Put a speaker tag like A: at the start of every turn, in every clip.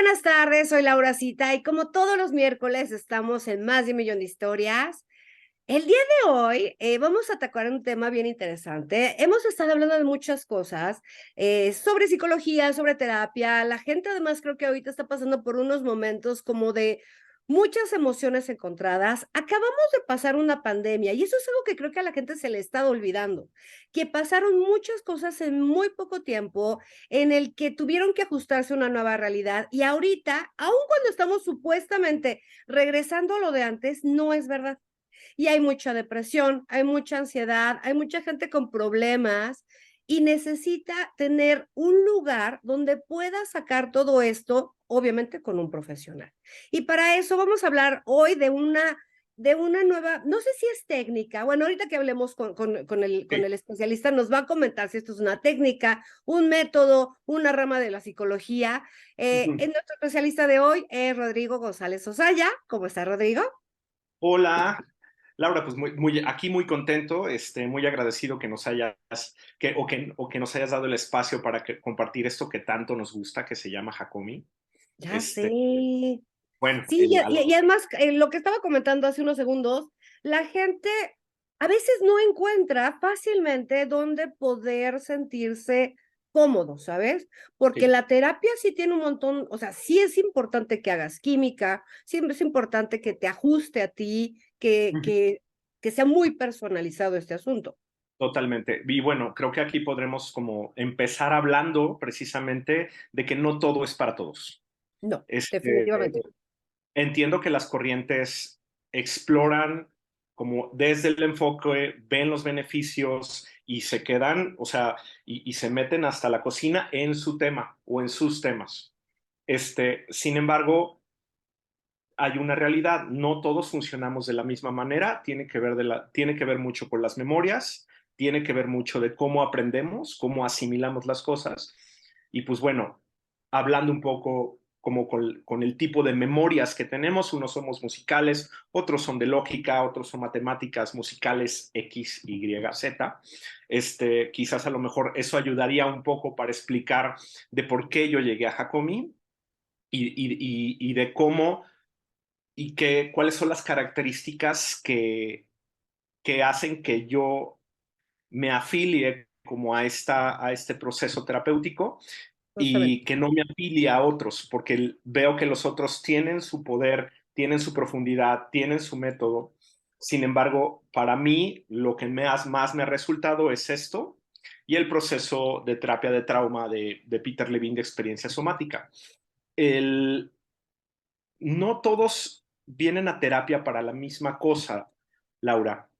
A: Buenas tardes, soy Laura Cita y como todos los miércoles estamos en Más de un Millón de Historias. El día de hoy vamos a tocar un tema bien interesante. Hemos estado hablando de muchas cosas, sobre psicología, sobre terapia. La gente además creo que ahorita está pasando por unos momentos como de muchas emociones encontradas. Acabamos de pasar una pandemia y eso es algo que creo que a la gente se le está olvidando, que pasaron muchas cosas en muy poco tiempo, en el que tuvieron que ajustarse a una nueva realidad y ahorita, aun cuando estamos supuestamente regresando a lo de antes, no es verdad. Y hay mucha depresión, hay mucha ansiedad, hay mucha gente con problemas y necesita tener un lugar donde pueda sacar todo esto, obviamente con un profesional. Y para eso vamos a hablar hoy de una nueva, no sé si es técnica, bueno, ahorita que hablemos con
B: Sí.
A: el especialista nos va a comentar si esto es una técnica, un método, una rama de la psicología.
B: Ujú.
A: Nuestro especialista de hoy es Rodrigo González Osaya. ¿Cómo está, Rodrigo?
B: Hola, Laura, pues aquí muy contento, muy agradecido que nos hayas, que nos hayas dado el espacio para compartir esto que tanto nos gusta, que se llama Hakomi.
A: Ya sé.
B: Este, bueno,
A: Sí, y además, lo que estaba comentando hace unos segundos, la gente a veces no encuentra fácilmente dónde poder sentirse cómodo, ¿sabes? Porque
B: sí.
A: la terapia sí tiene un montón, o sea, sí es importante que hagas química, sí es importante que te ajuste a ti,
B: Ujú.
A: que sea muy personalizado este asunto.
B: Totalmente. Y bueno, creo que aquí podremos como empezar hablando precisamente de que no todo es para todos.
A: No,
B: Este,
A: definitivamente.
B: Entiendo que las corrientes exploran como desde el enfoque, ven los beneficios y se quedan, o sea, y se meten hasta la cocina en su tema o en sus temas. Sin embargo, hay una realidad, no todos funcionamos de la misma manera, tiene que ver mucho con las memorias, tiene que ver mucho de cómo aprendemos, cómo asimilamos las cosas. Y pues bueno, hablando un poco como con el tipo de memorias que tenemos, unos somos musicales, otros son de lógica, otros son matemáticas, musicales X, Y, Z. Quizás a lo mejor eso ayudaría un poco para explicar de por qué yo llegué a Hakomi y de cómo cuáles son las características que hacen que yo me afilie como a este proceso terapéutico
A: Justamente.
B: y que no me afilie a otros, porque veo que los otros tienen su poder, tienen su profundidad, tienen su método. Sin embargo, para mí lo que más me ha resultado es esto y el proceso de terapia de trauma de Peter Levine de experiencia somática. El, no todos vienen a terapia para la misma cosa, Laura.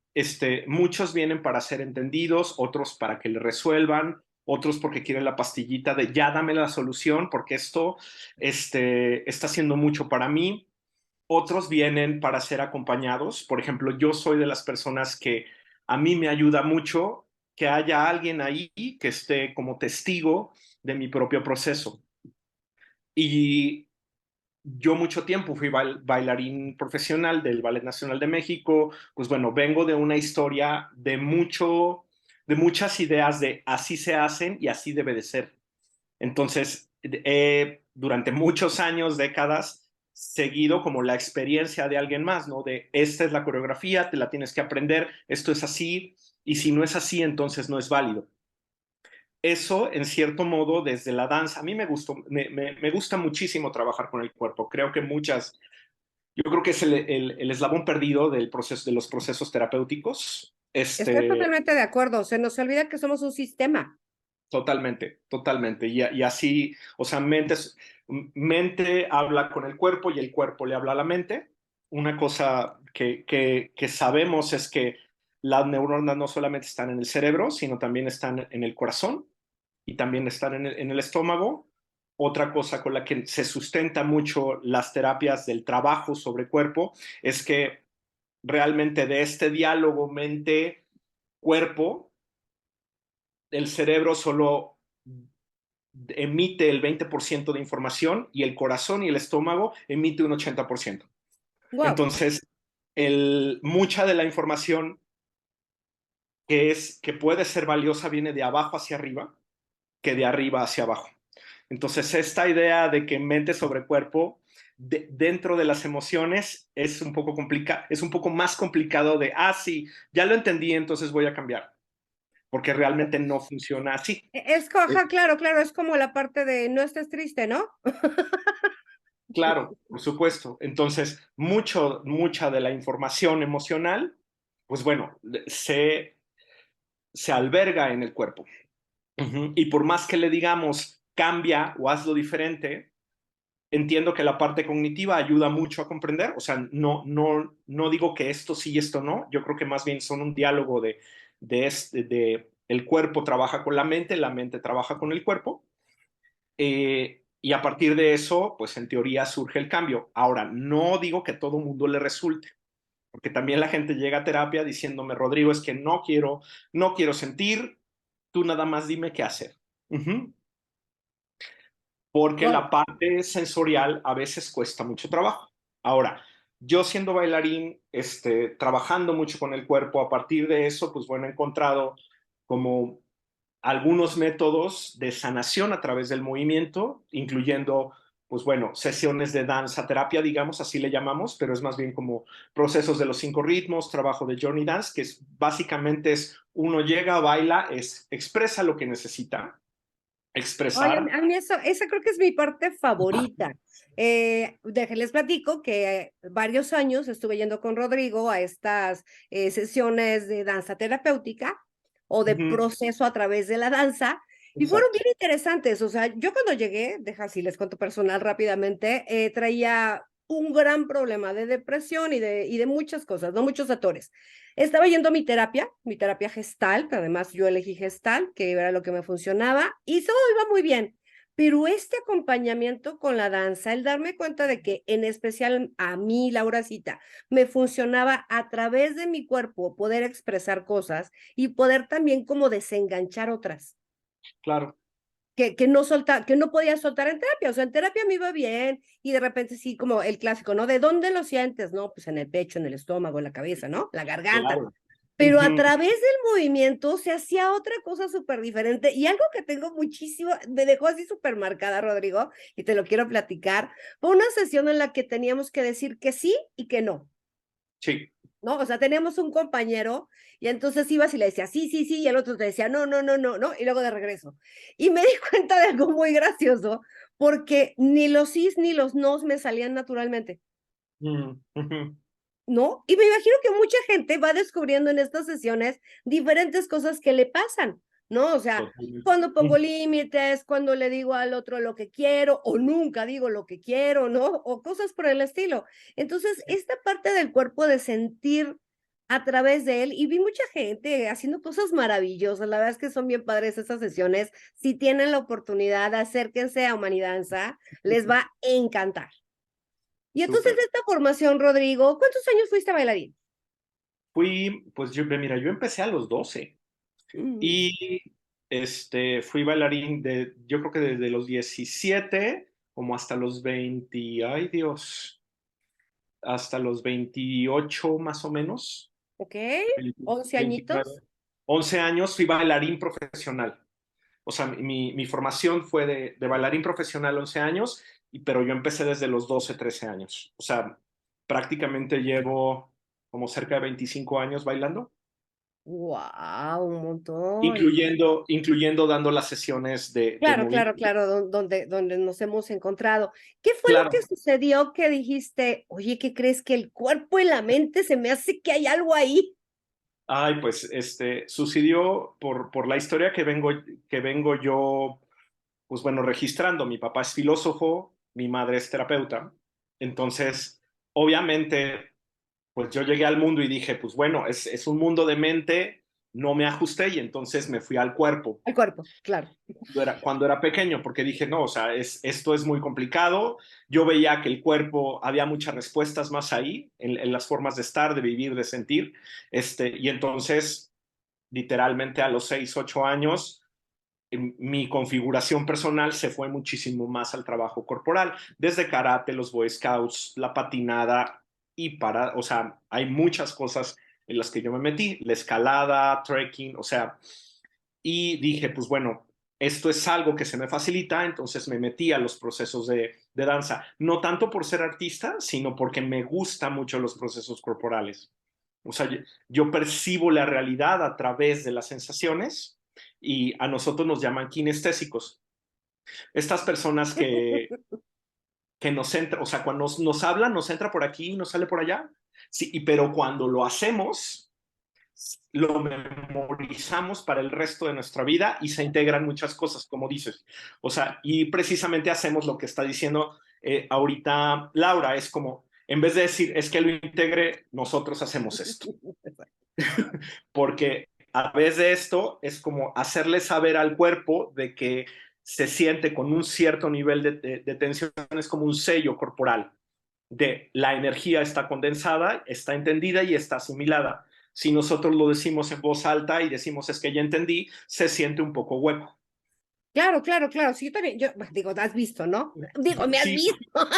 B: Muchos vienen para ser entendidos, otros para que le resuelvan, otros porque quieren la pastillita de ya dame la solución porque esto está haciendo mucho para mí. Otros vienen para ser acompañados. Por ejemplo, yo soy de las personas que a mí me ayuda mucho que haya alguien ahí que esté como testigo de mi propio proceso. Y yo mucho tiempo fui bailarín profesional del Ballet Nacional de México, pues bueno, vengo de una historia de muchas ideas de así se hacen y así debe de ser. Entonces, durante muchos años, décadas, seguido como la experiencia de alguien más, ¿no? De esta es la coreografía, te la tienes que aprender, esto es así, y si no es así, entonces no es válido. Eso, en cierto modo, desde la danza, a mí me gusta muchísimo trabajar con el cuerpo. Yo creo que es el eslabón perdido del proceso, de los procesos terapéuticos.
A: Estoy totalmente de acuerdo. Se nos olvida que somos un sistema.
B: Totalmente, totalmente. Y así, o sea, mente habla con el cuerpo y el cuerpo le habla a la mente. Una cosa que sabemos es que las neuronas no solamente están en el cerebro, sino también están en el corazón y también están en el estómago. Otra cosa con la que se sustenta mucho las terapias del trabajo sobre cuerpo es que realmente de este diálogo mente-cuerpo, el cerebro solo emite el 20% de información y el corazón y el estómago emite un 80%.
A: Wow.
B: Entonces, mucha de la información que puede ser valiosa viene de abajo hacia arriba que de arriba hacia abajo. Entonces, esta idea de que mente sobre cuerpo dentro de las emociones es un poco es un poco más complicado de, sí, ya lo entendí, entonces voy a cambiar, porque realmente no funciona así. Eh,
A: Claro, claro, es como la parte de no estés triste, ¿no?
B: claro, por supuesto. Entonces, mucha de la información emocional, pues bueno, se alberga en el cuerpo. Y por más que le digamos, cambia o hazlo diferente, entiendo que la parte cognitiva ayuda mucho a comprender. O sea, no digo que esto sí y esto no. Yo creo que más bien son un diálogo de el cuerpo trabaja con la mente trabaja con el cuerpo. Y a partir de eso, pues en teoría surge el cambio. Ahora, no digo que a todo mundo le resulte, porque también la gente llega a terapia diciéndome, Rodrigo, es que no quiero sentir, tú nada más dime qué hacer. Uh-huh. Porque
A: Wow.
B: la parte sensorial a veces cuesta mucho trabajo. Ahora, yo siendo bailarín, trabajando mucho con el cuerpo, a partir de eso, pues bueno, he encontrado como algunos métodos de sanación a través del movimiento, incluyendo, pues bueno, sesiones de danza terapia, digamos, así le llamamos, pero es más bien como procesos de los 5 ritmos, trabajo de Journey Dance, que básicamente es uno llega, baila, expresa lo que necesita
A: Ay,
B: expresar.
A: a mí eso, esa creo que es mi parte favorita. Déjenles platico que varios años estuve yendo con Rodrigo a estas sesiones de danza terapéutica o de
B: Ujú,
A: proceso a través de la danza y fueron
B: exacto.
A: bien interesantes. O sea, yo cuando llegué, deja si les cuento personal rápidamente, traía un gran problema de depresión y de muchas cosas, no muchos actores. Estaba yendo a mi terapia gestal, que además yo elegí gestal, que era lo que me funcionaba, y todo iba muy bien. Pero este acompañamiento con la danza, el darme cuenta de que en especial a mí, Lauracita, me funcionaba a través de mi cuerpo poder expresar cosas y poder también como desenganchar otras
B: Claro,
A: que no podía soltar en terapia. O sea, en terapia me iba bien y de repente sí, como el clásico, ¿no? ¿De dónde lo sientes? No, pues en el pecho, en el estómago, en la cabeza, ¿no? La garganta.
B: claro.
A: Pero a
B: Ujú,
A: través del movimiento se hacía otra cosa súper diferente y algo que tengo muchísimo, me dejó así súper marcada, Rodrigo, y te lo quiero platicar, fue una sesión en la que teníamos que decir que sí y que no.
B: sí,
A: ¿No? O sea, teníamos un compañero y entonces ibas y le decías sí, sí, sí, y el otro te decía no, no, no, no, no, y luego de regreso. Y me di cuenta de algo muy gracioso, porque ni los sís ni los nos me salían naturalmente,
B: ujú,
A: ¿no? Y me imagino que mucha gente va descubriendo en estas sesiones diferentes cosas que le pasan, ¿no? O sea,
B: totalmente.
A: cuando pongo límites, cuando le digo al otro lo que quiero o nunca digo lo que quiero, ¿no? O cosas por el estilo. Entonces, esta parte del cuerpo de sentir a través de él, y vi mucha gente haciendo cosas maravillosas, la verdad es que son bien padres estas sesiones, si tienen la oportunidad, acérquense a Humanidanza, les va a encantar. Y entonces,
B: Súper.
A: de esta formación, Rodrigo, ¿cuántos años fuiste bailarín?
B: Pues mira, yo empecé a los 12
A: Mm,
B: y fui bailarín yo creo que desde los 17 como hasta los 20, ay Dios, hasta los 28 más o menos,
A: ok,
B: 20,
A: 11
B: 29,
A: añitos.
B: 11 años fui bailarín profesional. O sea, mi formación fue de bailarín profesional 11 años, pero yo empecé desde los 12 13 años. O sea, prácticamente llevo como cerca de 25 años bailando,
A: Wow, un montón.
B: incluyendo dando las sesiones de
A: Claro, claro,
B: movimiento.
A: claro, donde nos hemos encontrado. ¿Qué fue lo que
B: Claro.
A: sucedió que dijiste, oye, ¿qué crees que el cuerpo y la mente se me hace que hay algo ahí?
B: Ay, pues sucedió por la historia que vengo yo, pues bueno, registrando. Mi papá es filósofo, mi madre es terapeuta. Entonces, obviamente, pues yo llegué al mundo y dije, pues bueno, es un mundo de mente, no me ajusté y entonces me fui al cuerpo
A: El cuerpo, claro.
B: cuando era pequeño, porque dije, no, o sea, esto es muy complicado. Yo veía que el cuerpo, había muchas respuestas más ahí, en las formas de estar, de vivir, de sentir, y entonces, literalmente a los 6 8 años, mi configuración personal se fue muchísimo más al trabajo corporal, desde karate, los Boy Scouts, la patinada o sea, hay muchas cosas en las que yo me metí, la escalada, trekking, o sea, y dije, pues bueno, esto es algo que se me facilita, entonces me metí a los procesos de danza, no tanto por ser artista, sino porque me gustan mucho los procesos corporales. O sea, yo percibo la realidad a través de las sensaciones y a nosotros nos llaman kinestésicos. Estas personas que nos entra, o sea, cuando nos hablan, nos entra por aquí y nos sale por allá. Sí, pero cuando lo hacemos, lo memorizamos para el resto de nuestra vida y se integran muchas cosas, como dices. O sea, y precisamente hacemos lo que está diciendo ahorita Laura, es como, en vez de decir, es que lo integre, nosotros hacemos esto. Porque a través de esto es como hacerle saber al cuerpo de que se siente con un cierto nivel de tensión, es como un sello corporal de la energía está condensada, está entendida y está asimilada. Si nosotros lo decimos en voz alta y decimos es que ya entendí, se siente un poco hueco.
A: Claro, claro, claro. Sí, yo también, yo bueno, digo, has visto, ¿no? Digo, me has
B: Sí,
A: visto.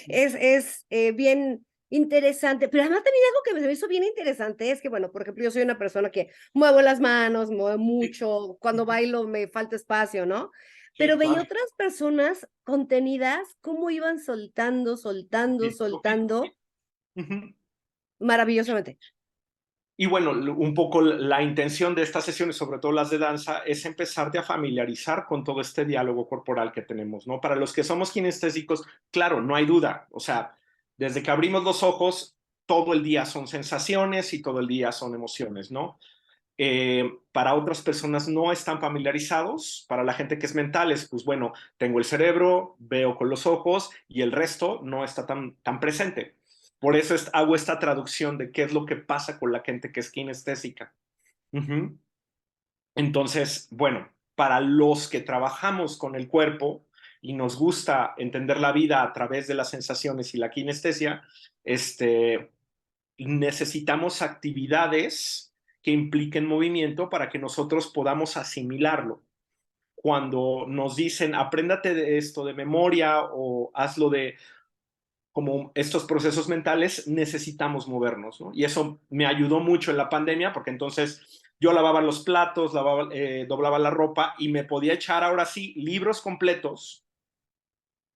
A: Es bien interesante, pero además también algo que me hizo bien interesante es que, bueno, por ejemplo, yo soy una persona que muevo las manos, muevo
B: sí,
A: mucho, cuando bailo me falta espacio, ¿no? Pero
B: sí,
A: veía
B: claro.
A: otras personas contenidas, cómo iban soltando, soltando,
B: Sí, ok.
A: soltando,
B: Ujú.
A: maravillosamente.
B: Y bueno, un poco la intención de estas sesiones, sobre todo las de danza, es empezarte a familiarizar con todo este diálogo corporal que tenemos, ¿no? Para los que somos kinestésicos, claro, no hay duda. O sea, desde que abrimos los ojos, todo el día son sensaciones y todo el día son emociones, ¿no? Para otras personas no están familiarizados. Para la gente que es mental, es pues bueno, tengo el cerebro, veo con los ojos y el resto no está tan presente. Por eso hago esta traducción de qué es lo que pasa con la gente que es kinestésica. Uh-huh. Entonces, bueno, para los que trabajamos con el cuerpo y nos gusta entender la vida a través de las sensaciones y la kinestesia, necesitamos actividades que impliquen movimiento para que nosotros podamos asimilarlo. Cuando nos dicen, apréndate de esto de memoria o hazlo de como estos procesos mentales, necesitamos movernos, ¿no? Y eso me ayudó mucho en la pandemia porque entonces yo lavaba los platos, doblaba la ropa y me podía echar ahora sí libros completos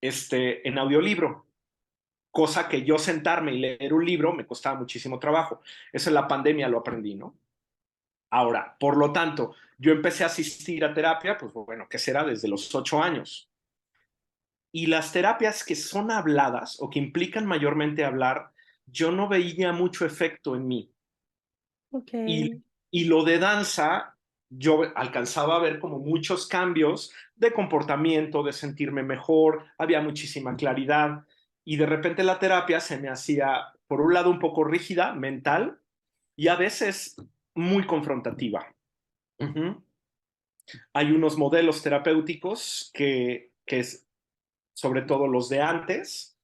B: en audiolibro, cosa que yo sentarme y leer un libro me costaba muchísimo trabajo. Eso en la pandemia lo aprendí, ¿no? Ahora, por lo tanto, yo empecé a asistir a terapia, pues bueno, ¿qué será? Desde los 8 años. Y las terapias que son habladas o que implican mayormente hablar, yo no veía mucho efecto en mí.
A: Ok.
B: Y lo de danza, yo alcanzaba a ver como muchos cambios de comportamiento, de sentirme mejor, había muchísima claridad. Y de repente la terapia se me hacía, por un lado, un poco rígida, mental, y a veces muy confrontativa. Uh-huh. Hay unos modelos terapéuticos que es, sobre todo los de antes,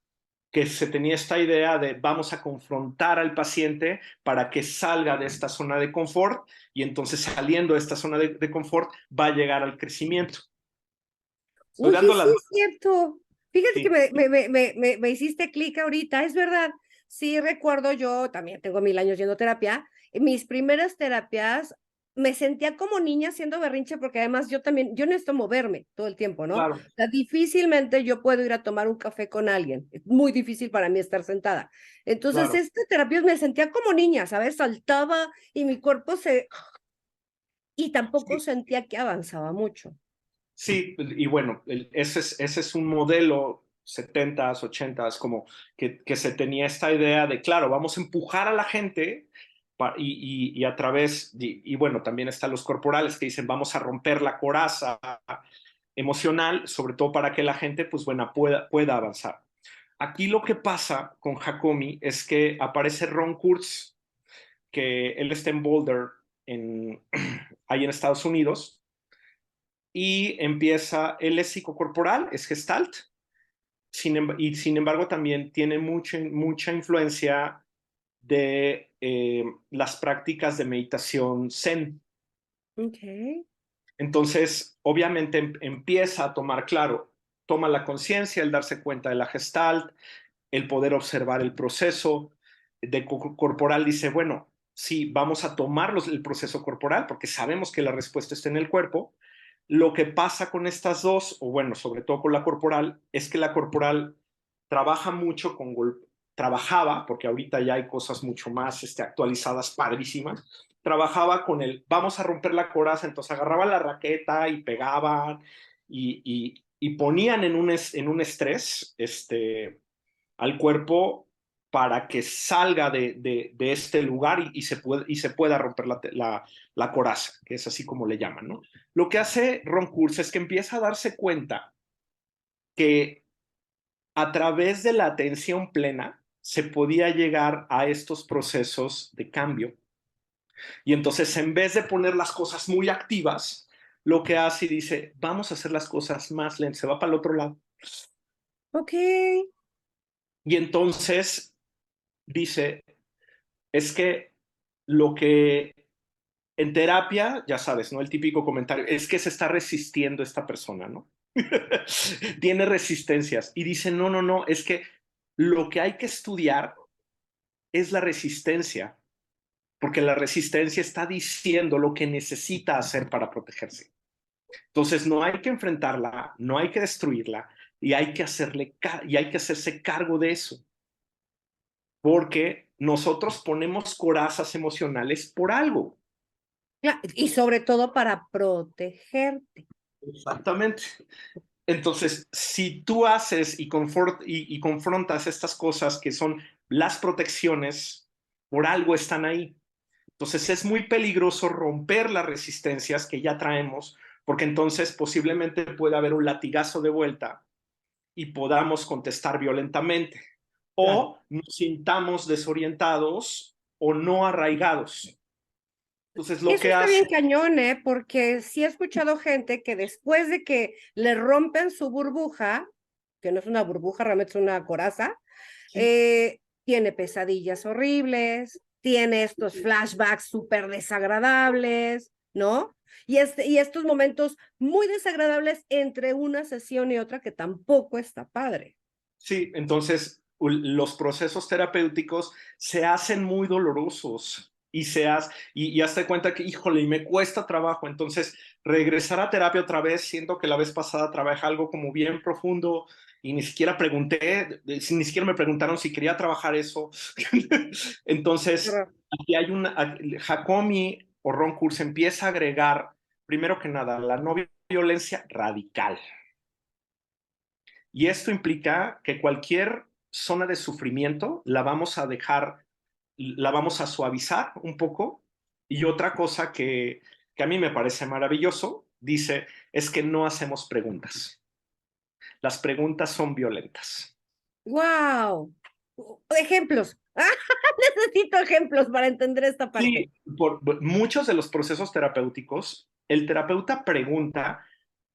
B: que se tenía esta idea de vamos a confrontar al paciente para que salga de esta zona de confort y entonces saliendo de esta zona de confort va a llegar al crecimiento. Estoy
A: Oye,
B: dando
A: sí
B: las...
A: es cierto. Fíjate que
B: Sí,
A: me hiciste clic ahorita, es verdad. Sí, recuerdo, yo también tengo 1000 años yendo a terapia. En mis primeras terapias me sentía como niña haciendo berrinche porque además yo también, yo necesito moverme todo el tiempo, ¿no? O
B: claro,
A: sea, difícilmente yo puedo ir a tomar un café con alguien. Es muy difícil para mí estar sentada. Entonces,
B: claro.
A: esta terapia me sentía como niña, ¿sabes? Saltaba y mi cuerpo se... Y tampoco
B: Sí,
A: sentía que avanzaba mucho.
B: sí, y bueno, ese es un modelo 70s, 80s, como que se tenía esta idea de, claro, vamos a empujar a la gente y a través, y bueno, también están los corporales que dicen, vamos a romper la coraza emocional, sobre todo para que la gente, pues bueno, pueda avanzar. Aquí lo que pasa con Hakomi es que aparece Ron Kurtz, que él está en Boulder, ahí en Estados Unidos, y empieza, él es psicocorporal, es gestalt, y sin embargo también tiene mucha influencia de las prácticas de meditación zen.
A: Ok.
B: Entonces, obviamente empieza a tomar, claro, toma la conciencia, el darse cuenta de la gestalt, el poder observar el proceso corporal, dice, bueno, sí, vamos a tomar el proceso corporal porque sabemos que la respuesta está en el cuerpo, lo que pasa con estas dos, o bueno, sobre todo con la corporal, es que la corporal trabaja mucho con trabajaba, porque ahorita ya hay cosas mucho más actualizadas, padrísimas, trabajaba con el, vamos a romper la coraza, entonces agarraba la raqueta y pegaban y ponían en un estrés al cuerpo para que salga de este lugar y se pueda romper la coraza, que es así como le llaman, ¿no? Lo que hace Ron Kurz es que empieza a darse cuenta que a través de la atención plena se podía llegar a estos procesos de cambio. Y entonces, en vez de poner las cosas muy activas, lo que hace y dice, vamos a hacer las cosas más lentas, se va para el otro lado.
A: Ok.
B: Y entonces dice, es que lo que en terapia, ya sabes, ¿no? El típico comentario, es que se está resistiendo esta persona, ¿no? Tiene resistencias. Y dice, no, no, no, es que lo que hay que estudiar es la resistencia, porque la resistencia está diciendo lo que necesita hacer para protegerse. Entonces no hay que enfrentarla, no hay que destruirla y hay que hacerse cargo de eso, porque nosotros ponemos corazas emocionales por algo.
A: Y sobre todo para protegerte.
B: Exactamente. Entonces, si tú haces y confrontas estas cosas que son las protecciones, por algo están ahí. Entonces es muy peligroso romper las resistencias que ya traemos, porque entonces posiblemente pueda haber un latigazo de vuelta y podamos contestar violentamente
A: Claro.
B: o nos sintamos desorientados o no arraigados. Entonces lo
A: Eso
B: que
A: está
B: hace,
A: bien cañón, ¿eh? Porque sí he escuchado gente que después de que le rompen su burbuja, que no es una burbuja, realmente es una coraza,
B: sí,
A: tiene pesadillas horribles, tiene estos flashbacks súper desagradables, ¿no? Y estos momentos muy desagradables entre una sesión y otra que tampoco está padre.
B: sí, entonces los procesos terapéuticos se hacen muy dolorosos y hazte cuenta que, híjole, y me cuesta trabajo. Entonces, regresar a terapia otra vez, siento que la vez pasada trabajé algo como bien profundo y ni siquiera ni siquiera me preguntaron si quería trabajar eso. Entonces, aquí hay Hakomi o Ron Kurz empieza a agregar, primero que nada, la no violencia radical. Y esto implica que cualquier zona de sufrimiento la vamos a dejar, la vamos a suavizar un poco. Y otra cosa que a mí me parece maravilloso, dice, es que no hacemos preguntas. Las preguntas son violentas.
A: ¡Wow! Ejemplos. Necesito ejemplos para entender esta parte.
B: Sí, por muchos de los procesos terapéuticos, el terapeuta pregunta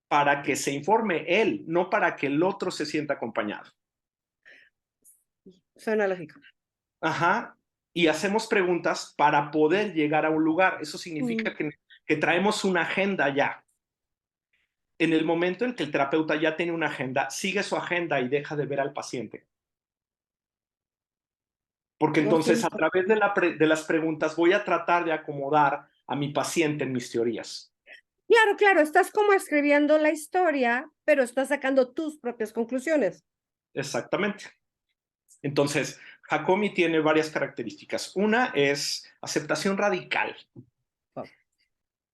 B: para que se informe él, no para que el otro se sienta acompañado.
A: Suena lógico.
B: Ajá, y hacemos preguntas para poder llegar a un lugar. Eso
A: Mm.
B: significa que traemos una agenda ya. En el momento en que el terapeuta ya tiene una agenda, sigue su agenda y deja de ver al paciente. Porque
A: No
B: entonces a
A: siento.
B: través de las preguntas voy a tratar de acomodar a mi paciente en mis teorías.
A: Claro, claro, estás como escribiendo la historia, pero estás sacando tus propias conclusiones.
B: Exactamente. Entonces, Hakomi tiene varias características. Una es aceptación radical.
A: Oh.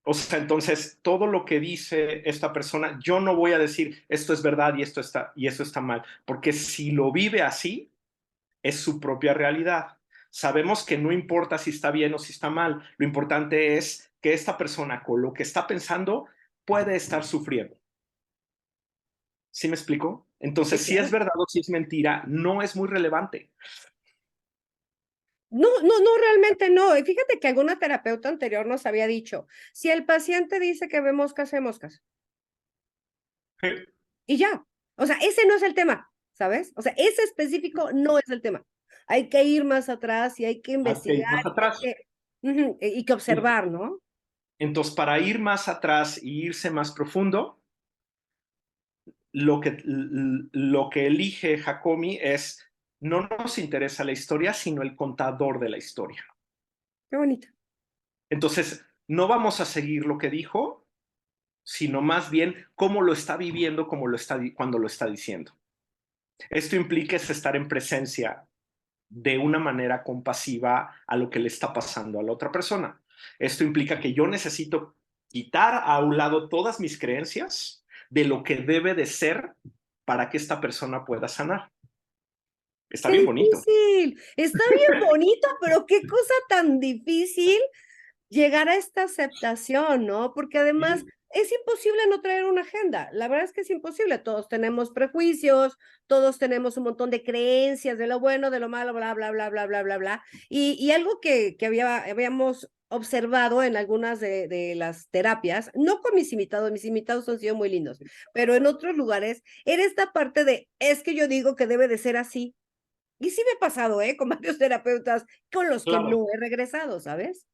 B: O sea, entonces todo lo que dice esta persona, yo no voy a decir esto es verdad y esto está mal, porque si lo vive así, es su propia realidad. Sabemos que no importa si está bien o si está mal, lo importante es que esta persona con lo que está pensando puede estar sufriendo. ¿Sí me explico? Entonces,
A: Sí,
B: si es
A: claro.
B: verdad o si es mentira, no es muy relevante.
A: No, no, no, realmente no. Y fíjate que alguna terapeuta anterior nos había dicho, si el paciente dice que ve moscas, ve moscas. Y ya. O sea, ese no es el tema, ¿sabes? O sea, ese específico no es el tema. Hay que ir más atrás y hay que
B: Hay que ir
A: investigar
B: más atrás.
A: y que observar, ¿no?
B: Entonces, para ir más atrás y irse más profundo, lo que elige Hakomi es, no nos interesa la historia, sino el contador de la historia.
A: Qué bonito.
B: Entonces, no vamos a seguir lo que dijo, sino más bien cómo lo está viviendo, cuando lo está diciendo. Esto implica estar en presencia de una manera compasiva a lo que le está pasando a la otra persona. Esto implica que yo necesito quitar a un lado todas mis creencias de lo que debe de ser para que esta persona pueda sanar. Está
A: Qué
B: bien bonito.
A: difícil. Está bien bonito, pero qué cosa tan difícil llegar a esta aceptación, ¿no? Porque además
B: Sí,
A: es imposible no traer una agenda. La verdad es que es imposible. Todos tenemos prejuicios, todos tenemos un montón de creencias de lo bueno, de lo malo, bla, bla, bla, bla, bla, bla, bla. Y algo que habíamos observado en algunas de las terapias, no con mis invitados han sido muy lindos, pero en otros lugares, era esta parte de, es que yo digo que debe de ser así. Y sí me ha pasado, ¿eh? Con varios terapeutas con los que
B: claro,
A: no he regresado, ¿sabes?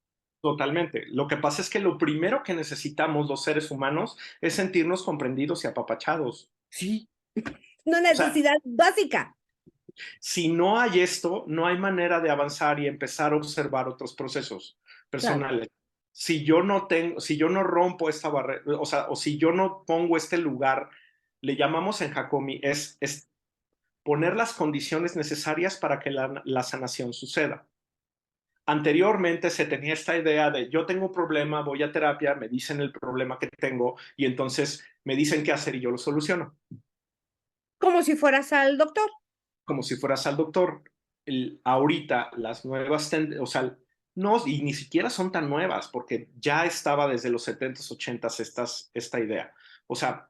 B: totalmente. Lo que pasa es que lo primero que necesitamos los seres humanos es sentirnos comprendidos y apapachados.
A: Sí. Una
B: O sea,
A: necesidad básica.
B: si no hay esto, no hay manera de avanzar y empezar a observar otros procesos
A: Claro.
B: personales. Si yo no rompo esta barrera, o sea, o si yo no pongo este lugar, le llamamos en Hakomi, es poner las condiciones necesarias para que la sanación suceda. Anteriormente se tenía esta idea de yo tengo un problema, voy a terapia, me dicen el problema que tengo y entonces me dicen qué hacer y yo lo soluciono,
A: Como si fueras al doctor.
B: como si fueras al doctor. Ahorita las nuevas, o sea, no, y ni siquiera son tan nuevas porque ya estaba desde los 70s, 80s esta idea. O sea,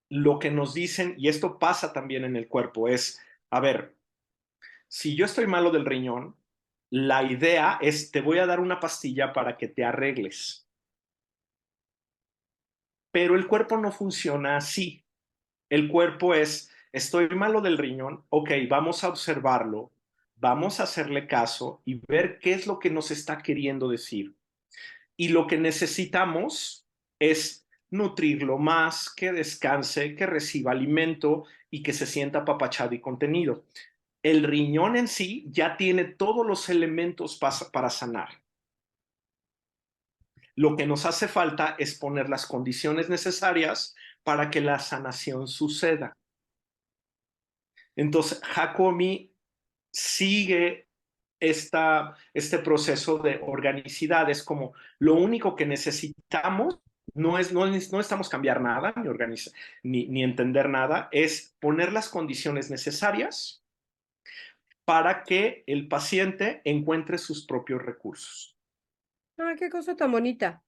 B: lo que nos dicen, y esto pasa también en el cuerpo, es, a ver, si yo estoy malo del riñón, la idea es, te voy a dar una pastilla para que te arregles. Pero el cuerpo no funciona así. El cuerpo es, estoy malo del riñón, ok, vamos a observarlo, vamos a hacerle caso y ver qué es lo que nos está queriendo decir. Y lo que necesitamos es nutrirlo más, que descanse, que reciba alimento y que se sienta apapachado y contenido. El riñón en sí ya tiene todos los elementos para sanar. Lo que nos hace falta es poner las condiciones necesarias para que la sanación suceda. Entonces, Hakomi sigue este proceso de organicidad. Es como lo único que necesitamos, no estamos cambiar nada, ni entender nada, es poner las condiciones necesarias para que el paciente encuentre sus propios recursos.
A: Ay, qué cosa tan bonita.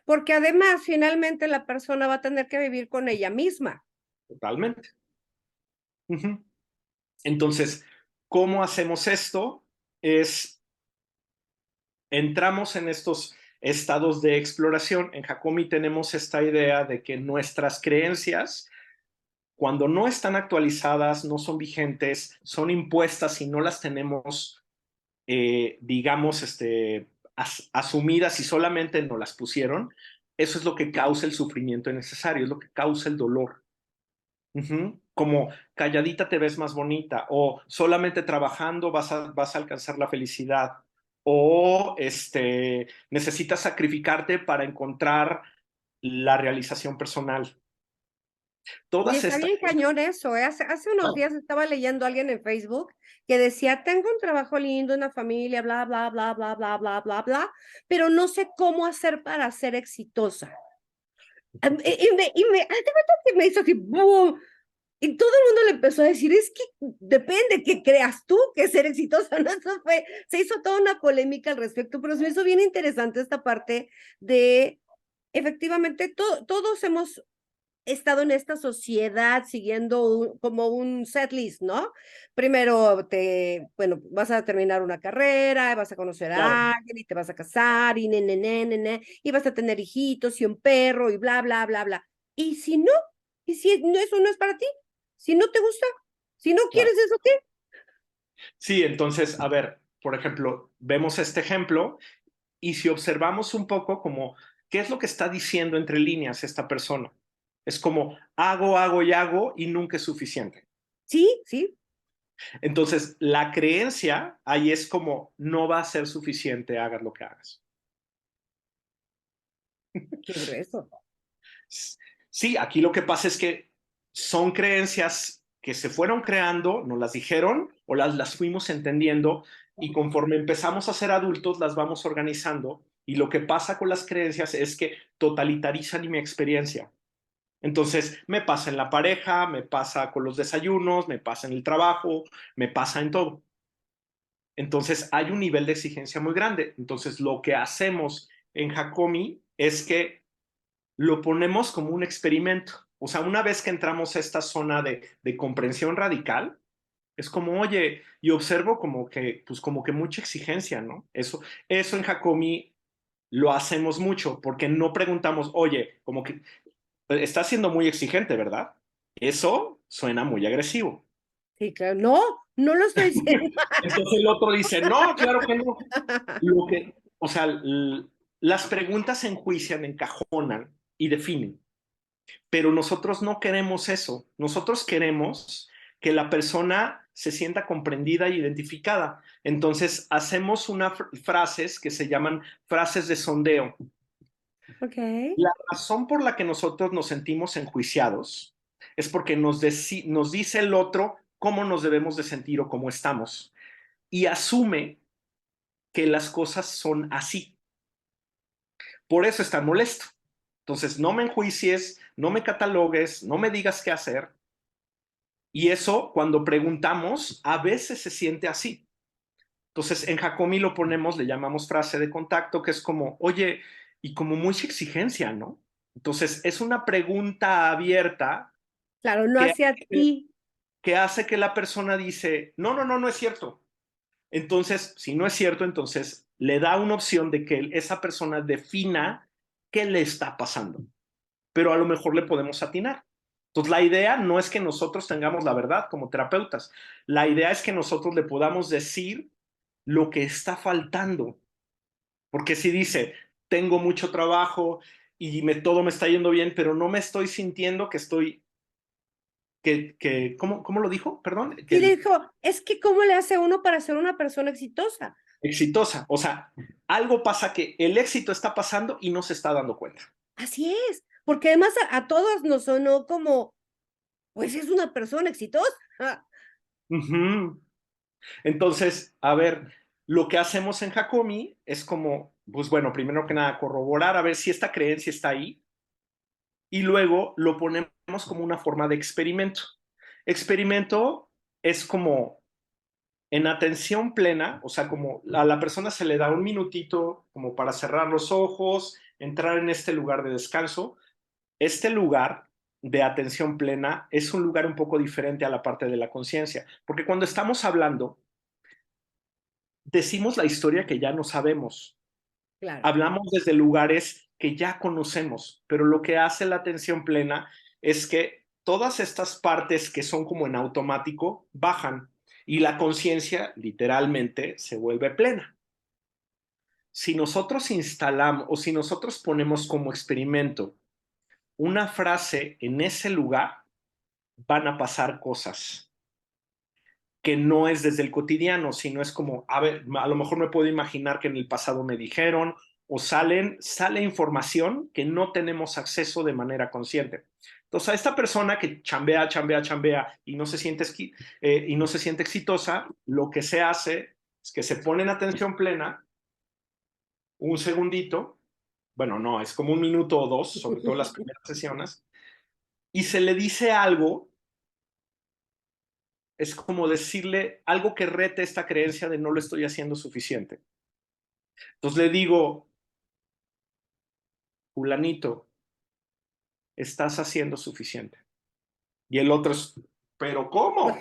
A: Porque además, finalmente, la persona va a tener que vivir con ella misma.
B: Totalmente. Uh-huh. Entonces, ¿cómo hacemos esto? Es entramos en estos estados de exploración. En Hakomi tenemos esta idea de que nuestras creencias, cuando no están actualizadas, no son vigentes, son impuestas y no las tenemos, digamos, asumidas y solamente nos las pusieron, eso es lo que causa el sufrimiento innecesario, es lo que causa el dolor. Como calladita te ves más bonita o solamente trabajando vas a alcanzar la felicidad o necesitas sacrificarte para encontrar la realización personal.
A: Y
B: Todas
A: está
B: estas
A: bien
B: cosas.
A: cañón eso, ¿eh? Hace unos días estaba leyendo a alguien en Facebook que decía, tengo un trabajo lindo, una familia, bla, bla, bla, bla, bla, bla, bla, bla, pero no sé cómo hacer para ser exitosa. Haz de cuenta que me hizo así, ¡boom! Y todo el mundo le empezó a decir, es que depende que creas tú que ser exitosa, ¿no? Eso fue, se hizo toda una polémica al respecto, pero se me hizo bien interesante esta parte de, efectivamente, todos hemos estado en esta sociedad siguiendo como un set list, ¿no? Primero bueno, vas a terminar una carrera, vas a conocer
B: Claro,
A: a alguien y te vas a casar y y vas a tener hijitos y un perro y bla, bla, bla, bla. Y si no, y si no, eso no es para ti, si no te gusta, si no
B: claro.
A: quieres eso, ¿qué?
B: Sí, entonces, a ver, por ejemplo, vemos este ejemplo y si observamos un poco como qué es lo que está diciendo entre líneas esta persona. Es como hago y hago y nunca es suficiente.
A: Sí, sí,
B: Entonces, la creencia ahí es como no va a ser suficiente, hagas lo que hagas.
A: qué grueso.
B: Sí, aquí lo que pasa es que son creencias que se fueron creando, nos las dijeron o las fuimos entendiendo y conforme empezamos a ser adultos las vamos organizando y lo que pasa con las creencias es que totalitarizan mi experiencia. Entonces, me pasa en la pareja, me pasa con los desayunos, me pasa en el trabajo, me pasa en todo. Entonces, hay un nivel de exigencia muy grande. Entonces, lo que hacemos en Hakomi es que lo ponemos como un experimento. O sea, una vez que entramos a esta zona de comprensión radical, es como, oye, y observo como que, pues como que mucha exigencia, ¿no? Eso en Hakomi lo hacemos mucho porque no preguntamos, oye, como que está siendo muy exigente, ¿verdad? Eso suena muy agresivo.
A: Sí, claro. No, no lo estoy diciendo.
B: Entonces el otro dice, no, claro que no. O sea, las preguntas enjuician, encajonan y definen. Pero nosotros no queremos eso. Nosotros queremos que la persona se sienta comprendida e identificada. Entonces hacemos unas frases que se llaman frases de sondeo.
A: Ok.
B: La razón por la que nosotros nos sentimos enjuiciados es porque nos dice el otro cómo nos debemos de sentir o cómo estamos y asume que las cosas son así. Por eso está molesto. Entonces, no me enjuicies, no me catalogues, no me digas qué hacer. Y eso, cuando preguntamos, a veces se siente así. Entonces, en Hakomi lo ponemos, le llamamos frase de contacto, que es como, oye, y como mucha exigencia, ¿no? Entonces, es una pregunta abierta
A: Claro, no
B: que,
A: hacia ti.
B: que hace que la persona dice, no, no, no, no es cierto. Entonces, si no es cierto, entonces le da una opción de que esa persona defina qué le está pasando, pero a lo mejor le podemos atinar. Entonces, la idea no es que nosotros tengamos la verdad como terapeutas, la idea es que nosotros le podamos decir lo que está faltando, porque si dice, tengo mucho trabajo y todo me está yendo bien, pero no me estoy sintiendo que estoy, ¿cómo lo dijo? Perdón,
A: Sí, le dijo, es que ¿cómo le hace uno para ser una persona exitosa?
B: exitosa. O sea, algo pasa que el éxito está pasando y no se está dando cuenta.
A: Así es, porque además a todos nos sonó como, pues es una persona exitosa.
B: Ujú. Entonces, a ver, lo que hacemos en Hakomi es como, pues bueno, primero que nada, corroborar a ver si esta creencia está ahí y luego lo ponemos como una forma de experimento. Experimento es como en atención plena, o sea, como a la persona se le da un minutito como para cerrar los ojos, entrar en este lugar de descanso. Este lugar de atención plena es un lugar un poco diferente a la parte de la conciencia, porque cuando estamos hablando, decimos la historia que ya no sabemos,
A: Claro.
B: hablamos desde lugares que ya conocemos, pero lo que hace la atención plena es que todas estas partes que son como en automático bajan y la conciencia literalmente se vuelve plena. Si nosotros instalamos o si nosotros ponemos como experimento una frase en ese lugar, van a pasar cosas que no es desde el cotidiano, sino es como, a ver, a lo mejor me puedo imaginar que en el pasado me dijeron o sale información que no tenemos acceso de manera consciente. Entonces, a esta persona que chambea, chambea, chambea y no se siente exitosa, lo que se hace es que se pone en atención plena un segundito, bueno, no, es como un minuto o dos, sobre todo las primeras sesiones, y se le dice algo, es como decirle algo que rete esta creencia de no lo estoy haciendo suficiente. Entonces le digo, fulanito, estás haciendo suficiente. Y el otro es, pero ¿cómo?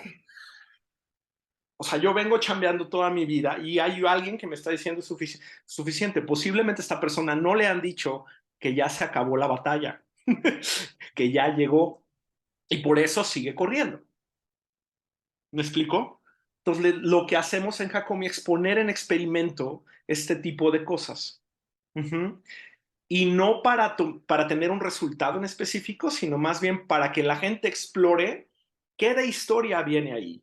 B: O sea, yo vengo chambeando toda mi vida y hay alguien que me está diciendo suficiente. Posiblemente a esta persona no le han dicho que ya se acabó la batalla, que ya llegó y por eso sigue corriendo. ¿Me explico? Entonces, lo que hacemos en Hakomi es poner en experimento este tipo de cosas. Ujú. Y no para tener un resultado en específico, sino más bien para que la gente explore qué de historia viene ahí,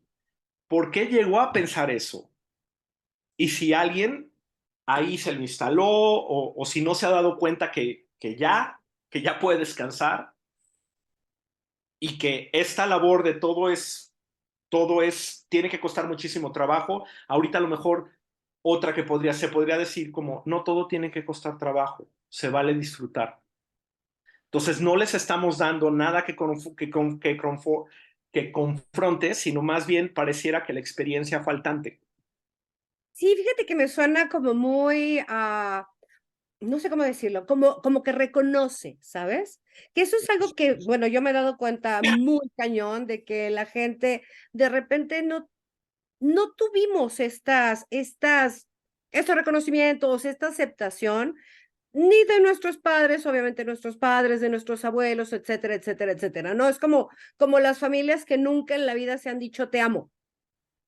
B: por qué llegó a pensar eso, y si alguien ahí se lo instaló o si no se ha dado cuenta que ya que ya puede descansar y que esta labor de tiene que costar muchísimo trabajo. Ahorita a lo mejor otra que se podría decir como, no todo tiene que costar trabajo, se vale disfrutar. Entonces no les estamos dando nada que confronte, sino más bien pareciera que la experiencia faltante.
A: Sí, fíjate que me suena como muy, no sé cómo decirlo, como que reconoce, ¿sabes? Que eso es algo que, bueno, yo me he dado cuenta muy cañón de que la gente de repente no tuvimos estos reconocimientos, esta aceptación, ni de nuestros padres, obviamente nuestros padres, de nuestros abuelos, etcétera, etcétera, etcétera, ¿no? Es como las familias que nunca en la vida se han dicho te amo,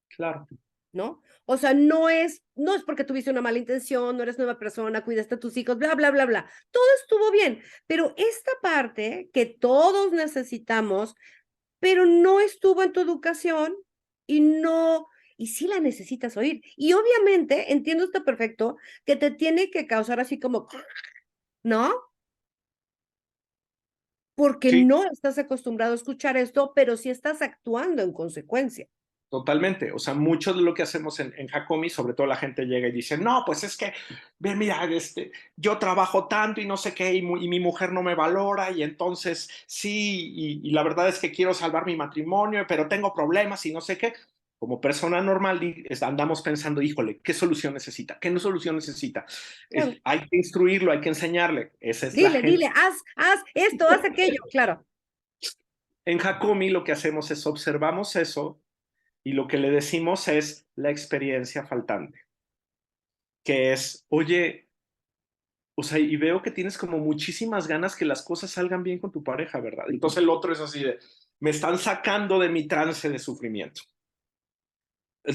B: Claro.
A: ¿no? O sea, no es porque tuviste una mala intención, no eres nueva persona, cuidaste a tus hijos, bla, bla, bla, bla. Todo estuvo bien, pero esta parte que todos necesitamos, pero no estuvo en tu educación y no, y sí la necesitas oír. Y obviamente, entiendo esto perfecto, que te tiene que causar así como, ¿no? Porque
B: Sí,
A: no estás acostumbrado a escuchar esto, pero sí estás actuando en consecuencia.
B: totalmente. O sea, mucho de lo que hacemos en Hakomi, sobre todo la gente llega y dice, no, pues es que, ve, mira, yo trabajo tanto y no sé qué, y mi mujer no me valora, y entonces sí, y la verdad es que quiero salvar mi matrimonio, pero tengo problemas y no sé qué. Como persona normal andamos pensando, híjole, ¿qué solución necesita? ¿Qué no solución necesita?
A: Claro.
B: Hay que instruirlo, hay que enseñarle. Esa es la
A: Dile,
B: gente.
A: dile, haz esto, haz aquello, claro.
B: En Hakomi lo que hacemos es observamos eso y lo que le decimos es la experiencia faltante, que es, oye, o sea, y veo que tienes como muchísimas ganas que las cosas salgan bien con tu pareja, ¿verdad? Entonces el otro es así de, me están sacando de mi trance de sufrimiento.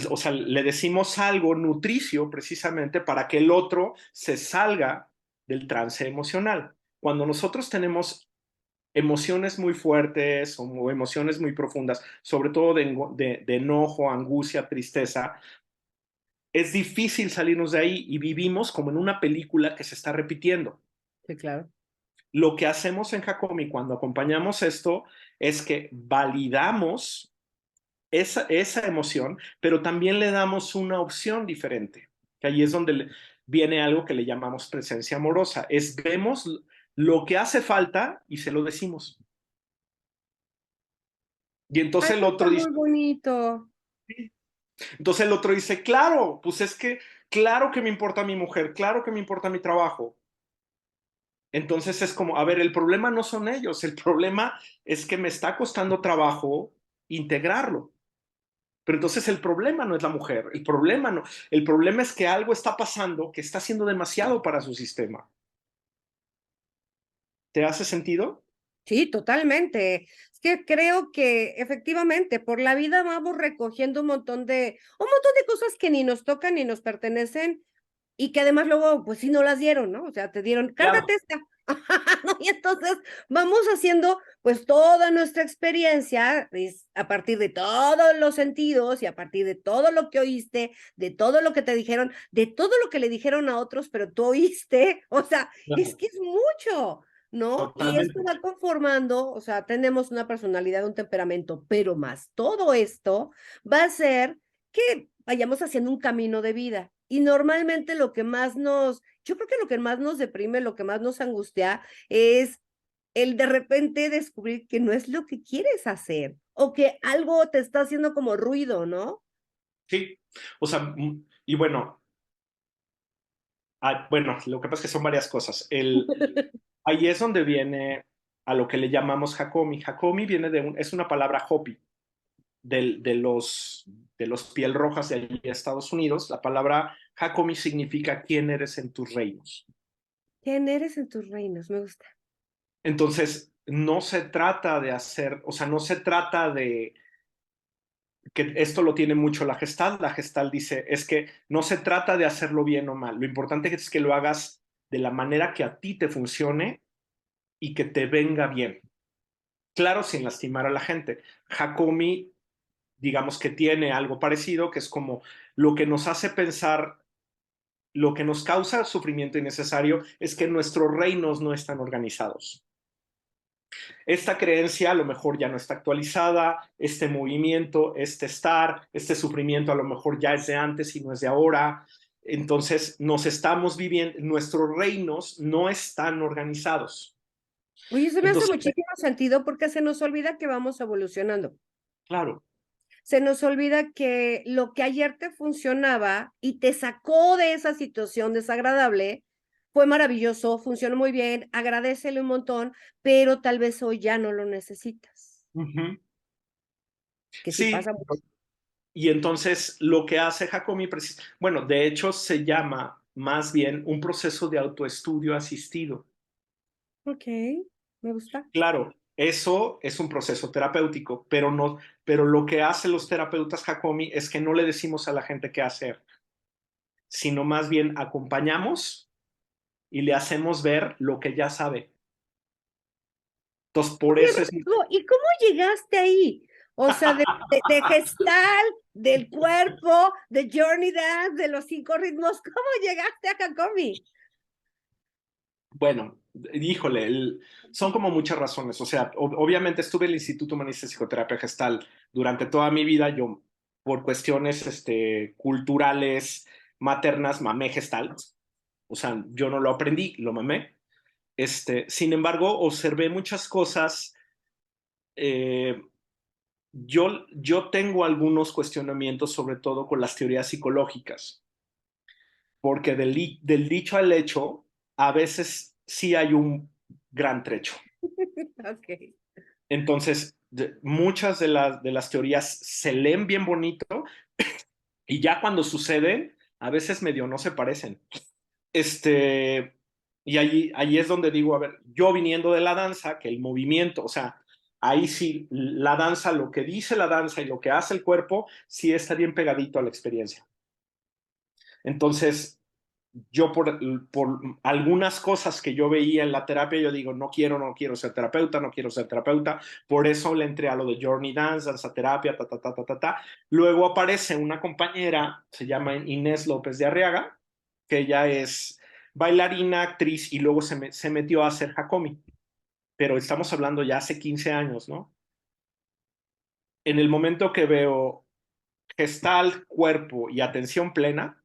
B: O sea, le decimos algo nutricio precisamente para que el otro se salga del trance emocional. Cuando nosotros tenemos emociones muy fuertes o emociones muy profundas, sobre todo de enojo, angustia, tristeza, es difícil salirnos de ahí y vivimos como en una película que se está repitiendo.
A: Sí, claro.
B: Lo que hacemos en Hakomi cuando acompañamos esto es que validamos esa emoción, pero también le damos una opción diferente. Que ahí es donde viene algo que le llamamos presencia amorosa. Es vemos lo que hace falta y se lo decimos. Y
A: Ay,
B: entonces el
A: eso está
B: otro dice,
A: muy bonito.
B: claro, pues es que, claro que me importa mi mujer, claro que me importa mi trabajo. Entonces es como, a ver, el problema no son ellos, el problema es que me está costando trabajo integrarlo. Pero entonces el problema no es la mujer, el problema es que algo está pasando que está haciendo demasiado para su sistema. ¿Te hace sentido?
A: Sí, totalmente. Es que creo que efectivamente por la vida vamos recogiendo un montón de cosas que ni nos tocan ni nos pertenecen y que además luego, pues sí, no las dieron, ¿no? O sea, te dieron,
B: Claro.
A: cárgate esta. ¿No? Y entonces vamos haciendo, pues, toda nuestra experiencia a partir de todos los sentidos y a partir de todo lo que oíste, de todo lo que te dijeron, de todo lo que le dijeron a otros, pero tú oíste. O sea, es
B: Claro.
A: que es mucho, ¿no? Y esto
B: Totalmente.
A: va conformando, o sea, tenemos una personalidad, un temperamento, pero más todo esto va a hacer que vayamos haciendo un camino de vida. Y normalmente yo creo que lo que más nos deprime, lo que más nos angustia es el de repente descubrir que no es lo que quieres hacer o que algo te está haciendo como ruido, ¿no?
B: Sí. O sea, y bueno, bueno, lo que pasa es que son varias cosas. Ahí es donde viene a lo que le llamamos Hakomi. Hakomi viene es una palabra Hopi, del- de, los, de los piel rojas de allí de Estados Unidos. La palabra Hakomi significa quién eres en tus reinos.
A: ¿Quién eres en tus reinos? Me gusta.
B: Entonces, no se trata de hacer, o sea, no se trata de que esto lo tiene mucho la Gestalt. La Gestalt dice, es que no se trata de hacerlo bien o mal. Lo importante es que lo hagas de la manera que a ti te funcione y que te venga bien. Claro, sin lastimar a la gente. Hakomi, digamos que tiene algo parecido, que es como lo que nos hace pensar, lo que nos causa sufrimiento innecesario es que nuestros reinos no están organizados. esta creencia a lo mejor ya no está actualizada, este movimiento, este estar, este sufrimiento a lo mejor ya es de antes y no es de ahora. Entonces nos estamos viviendo, nuestros reinos no están organizados.
A: Oye, eso me hace
B: Entonces,
A: muchísimo sentido porque se nos olvida que vamos evolucionando.
B: claro,
A: Se nos olvida que lo que ayer te funcionaba y te sacó de esa situación desagradable fue maravilloso, funcionó muy bien, agradecele un montón, pero tal vez hoy ya no lo necesitas,
B: uh-huh.
A: que sí
B: Sí,
A: pasa mucho.
B: y entonces lo que hace Hakomi, bueno, de hecho se llama más bien un proceso de autoestudio asistido.
A: Ok, me gusta.
B: Claro, eso es un proceso terapéutico, pero no, pero lo que hacen los terapeutas Hakomi es que no le decimos a la gente qué hacer, sino más bien acompañamos y le hacemos ver lo que ya sabe. Entonces, por
A: Oye,
B: eso es...
A: Rodrigo, ¿y cómo llegaste ahí? O sea, de Gestal, del cuerpo, de Journey Dance, de los 5 ritmos, ¿cómo llegaste a Hakomi?
B: Bueno, híjole, son como muchas razones. O sea, obviamente estuve en el Instituto Humanista de Psicoterapia Gestal durante toda mi vida. Yo, por cuestiones culturales, maternas, mamé Gestalt. O sea, yo no lo aprendí, lo mamé. Sin embargo, observé muchas cosas. eh, yo tengo algunos cuestionamientos, sobre todo con las teorías psicológicas, porque del dicho al hecho, a veces sí hay un gran trecho.
A: Ok.
B: Entonces, muchas de las teorías se leen bien bonito y ya cuando suceden, a veces medio no se parecen. Este, y allí es donde digo, a ver, yo viniendo de la danza, que el movimiento, o sea, ahí sí, la danza, lo que dice la danza y lo que hace el cuerpo, sí está bien pegadito a la experiencia. Entonces, yo por algunas cosas que yo veía en la terapia, yo digo, no quiero ser terapeuta, no quiero ser terapeuta, por eso le entré a lo de Journey Dance, danza terapia, ta, ta, ta, ta, ta, ta. Luego aparece una compañera, se llama Inés López de Arriaga, que ella es bailarina, actriz y luego se metió a hacer Hakomi, pero estamos hablando ya hace 15 años, ¿no? En el momento que veo gestal, cuerpo y atención plena,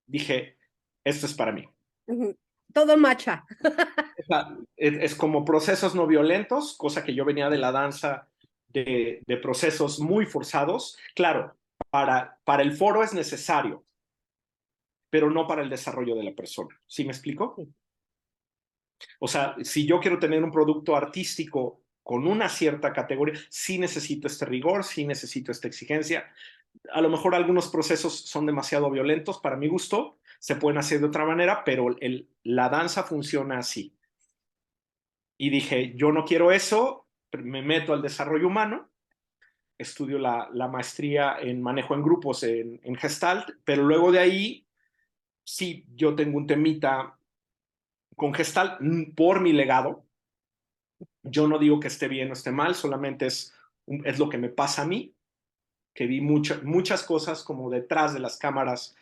B: dije, esto es para mí.
A: Ujú. Todo macha.
B: O sea, es como procesos no violentos, cosa que yo venía de la danza de procesos muy forzados. Claro, para el foro es necesario, pero no para el desarrollo de la persona. ¿Sí me explico?
A: Sí.
B: O sea, si yo quiero tener un producto artístico con una cierta categoría, sí necesito este rigor, sí necesito esta exigencia. A lo mejor algunos procesos son demasiado violentos para mi gusto, se pueden hacer de otra manera, pero la danza funciona así. Y dije, yo no quiero eso, me meto al desarrollo humano, estudio la maestría en manejo en grupos en Gestalt, pero luego de ahí, sí, yo tengo un temita con Gestalt por mi legado. Yo no digo que esté bien o esté mal, solamente es lo que me pasa a mí, que vi muchas cosas como detrás de las cámaras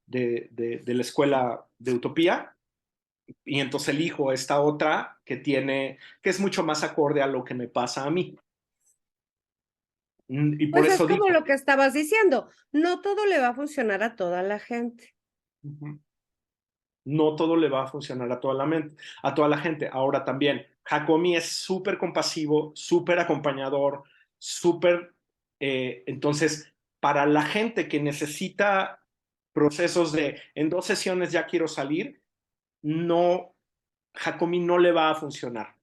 B: de la escuela de Utopía, y entonces elijo esta otra que es mucho más acorde a lo que me pasa a mí. Y por
A: Pues es
B: eso
A: como
B: digo,
A: lo que estabas diciendo, no todo le va a funcionar a toda la gente.
B: no todo le va a funcionar a toda la gente. Ahora también, Hakomi es súper compasivo, súper acompañador, súper... entonces, para la gente que necesita procesos de en 2 sesiones ya quiero salir, no, Hakomi no le va a funcionar.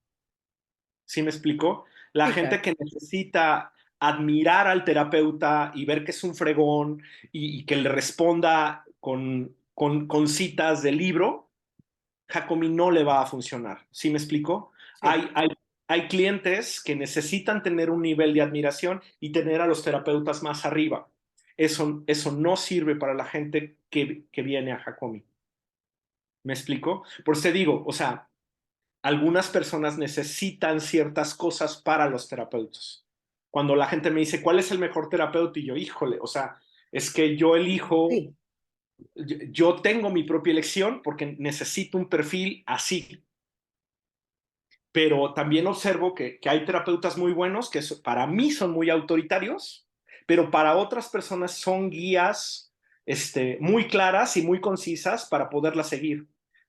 B: ¿Sí me explico? La
A: Sí,
B: gente
A: claro.
B: que necesita admirar al terapeuta y ver que es un fregón y que le responda con citas del libro, Hakomi no le va a funcionar. ¿Sí me explico?
A: Sí.
B: Hay clientes que necesitan tener un nivel de admiración y tener a los terapeutas más arriba. Eso no sirve para la gente que viene a Hakomi. ¿Me explico? Por eso te digo, o sea, algunas personas necesitan ciertas cosas para los terapeutas. Cuando la gente me dice, ¿cuál es el mejor terapeuta? Y yo, híjole, o sea, es que yo elijo,
A: Sí.
B: yo tengo mi propia elección porque necesito un perfil así. pero también observo que hay terapeutas muy buenos que para mí son muy autoritarios, pero para otras personas son guías muy claras y muy concisas para poderlas seguir.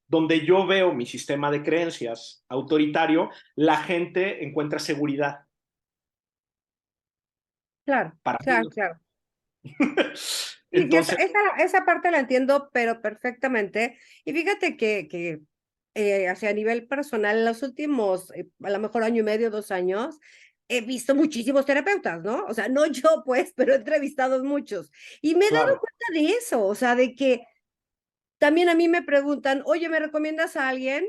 B: Donde yo veo mi sistema de creencias autoritario, la gente encuentra seguridad.
A: Claro,
B: Para
A: claro,
B: mí.
A: claro. Sí, sí,
B: Entonces,
A: esa parte la entiendo, pero perfectamente. Y fíjate que hacia a nivel personal, en los últimos, a lo mejor año y medio, 2 años, he visto muchísimos terapeutas, ¿no? O sea, no yo, pues, pero he entrevistado muchos. Y me he dado
B: claro,
A: cuenta de eso, o sea, de que también a mí me preguntan, oye, ¿me recomiendas a alguien?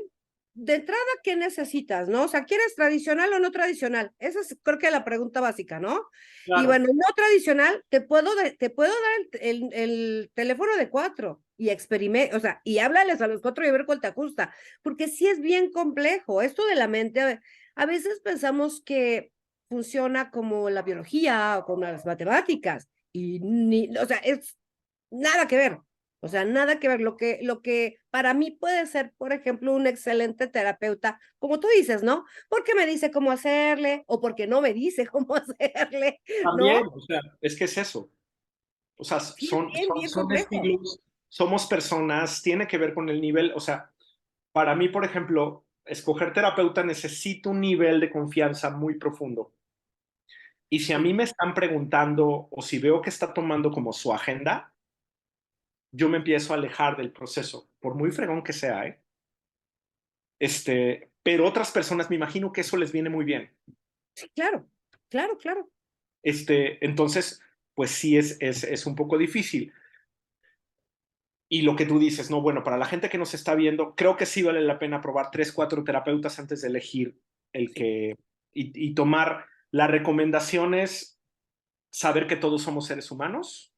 A: De entrada, ¿qué necesitas, no? O sea, ¿quieres tradicional o no tradicional? Esa es, creo que la pregunta básica, ¿no? Y
B: claro,
A: bueno, no tradicional, te puedo dar el teléfono de 4 y experime, o sea, y háblales a los 4 y a ver cuál te ajusta, porque sí es bien complejo. Esto de la mente, a veces pensamos que funciona como la biología o como las matemáticas, y o sea, es nada que ver. O sea, nada que ver. Lo que para mí puede ser, por ejemplo, un excelente terapeuta, como tú dices, ¿no? Porque me dice cómo hacerle o porque no me dice cómo hacerle, ¿no?
B: también, o sea, es que es eso. O sea,
A: Sí, es bien, bien
B: son
A: complejo.
B: estilos, somos personas, tiene que ver con el nivel, o sea, para mí, por ejemplo, escoger terapeuta necesita un nivel de confianza muy profundo. Y si a mí
A: Sí,
B: me están preguntando o si veo que está tomando como su agenda, yo me empiezo a alejar del proceso, por muy fregón que sea, ¿eh? Pero otras personas me imagino que eso les viene muy bien.
A: sí, claro, claro, claro.
B: Entonces, pues sí es un poco difícil. Y lo que tú dices, no, bueno, para la gente que nos está viendo, creo que sí vale la pena probar tres, cuatro terapeutas antes de elegir el
A: Sí,
B: que y tomar las recomendaciones, saber que todos somos seres humanos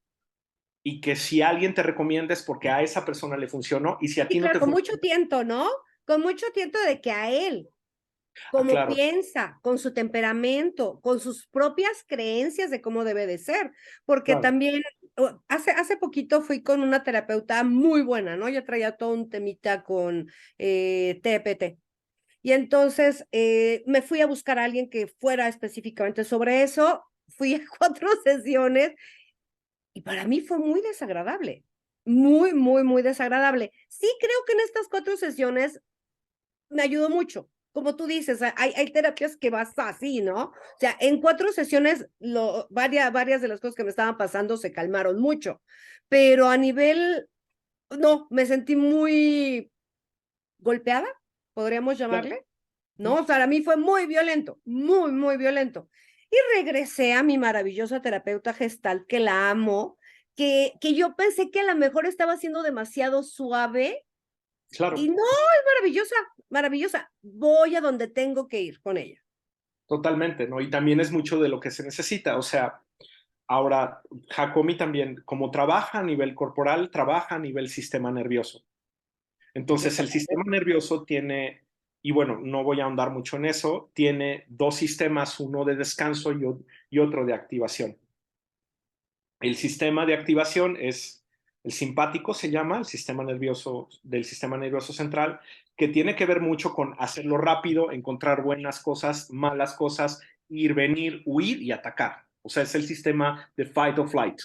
B: y que si alguien te recomienda es porque a esa persona le funcionó y si a
A: sí,
B: ti no
A: claro,
B: te
A: con mucho
B: funciona,
A: tiento, ¿no? Con mucho tiento de que a él,
B: ah,
A: como
B: claro,
A: piensa, con su temperamento, con sus propias creencias de cómo debe de ser, porque
B: claro,
A: también hace poquito fui con una terapeuta muy buena, ¿no? Yo traía todo un temita con TPT. Y entonces me fui a buscar a alguien que fuera específicamente sobre eso, fui a 4 sesiones y para mí fue muy desagradable, muy, muy, muy desagradable. Sí creo que en estas 4 sesiones me ayudó mucho. Como tú dices, hay terapias que vas así, ¿no? O sea, en 4 sesiones, varias de las cosas que me estaban pasando se calmaron mucho, pero a nivel, no, me sentí muy golpeada, podríamos
B: claro.
A: llamarle, ¿no? O sea, a mí fue muy violento, muy, muy violento. Y regresé a mi maravillosa terapeuta gestal, que la amo, que yo pensé que a lo mejor estaba siendo demasiado suave y
B: Claro,
A: no, es maravillosa, maravillosa. Voy a donde tengo que ir con ella.
B: totalmente, ¿no? Y también es mucho de lo que se necesita, o sea, ahora Jacomi también, como trabaja a nivel corporal, trabaja a nivel sistema nervioso. Entonces, el sistema
A: Exactamente.
B: nervioso tiene, y bueno, no voy a ahondar mucho en eso, tiene dos sistemas, uno de descanso y otro de activación. El sistema de activación es el simpático, se llama, el sistema nervioso del sistema nervioso central, que tiene que ver mucho con hacerlo rápido, encontrar buenas cosas, malas cosas, ir, venir, huir y atacar. O sea, es el sistema de fight or flight.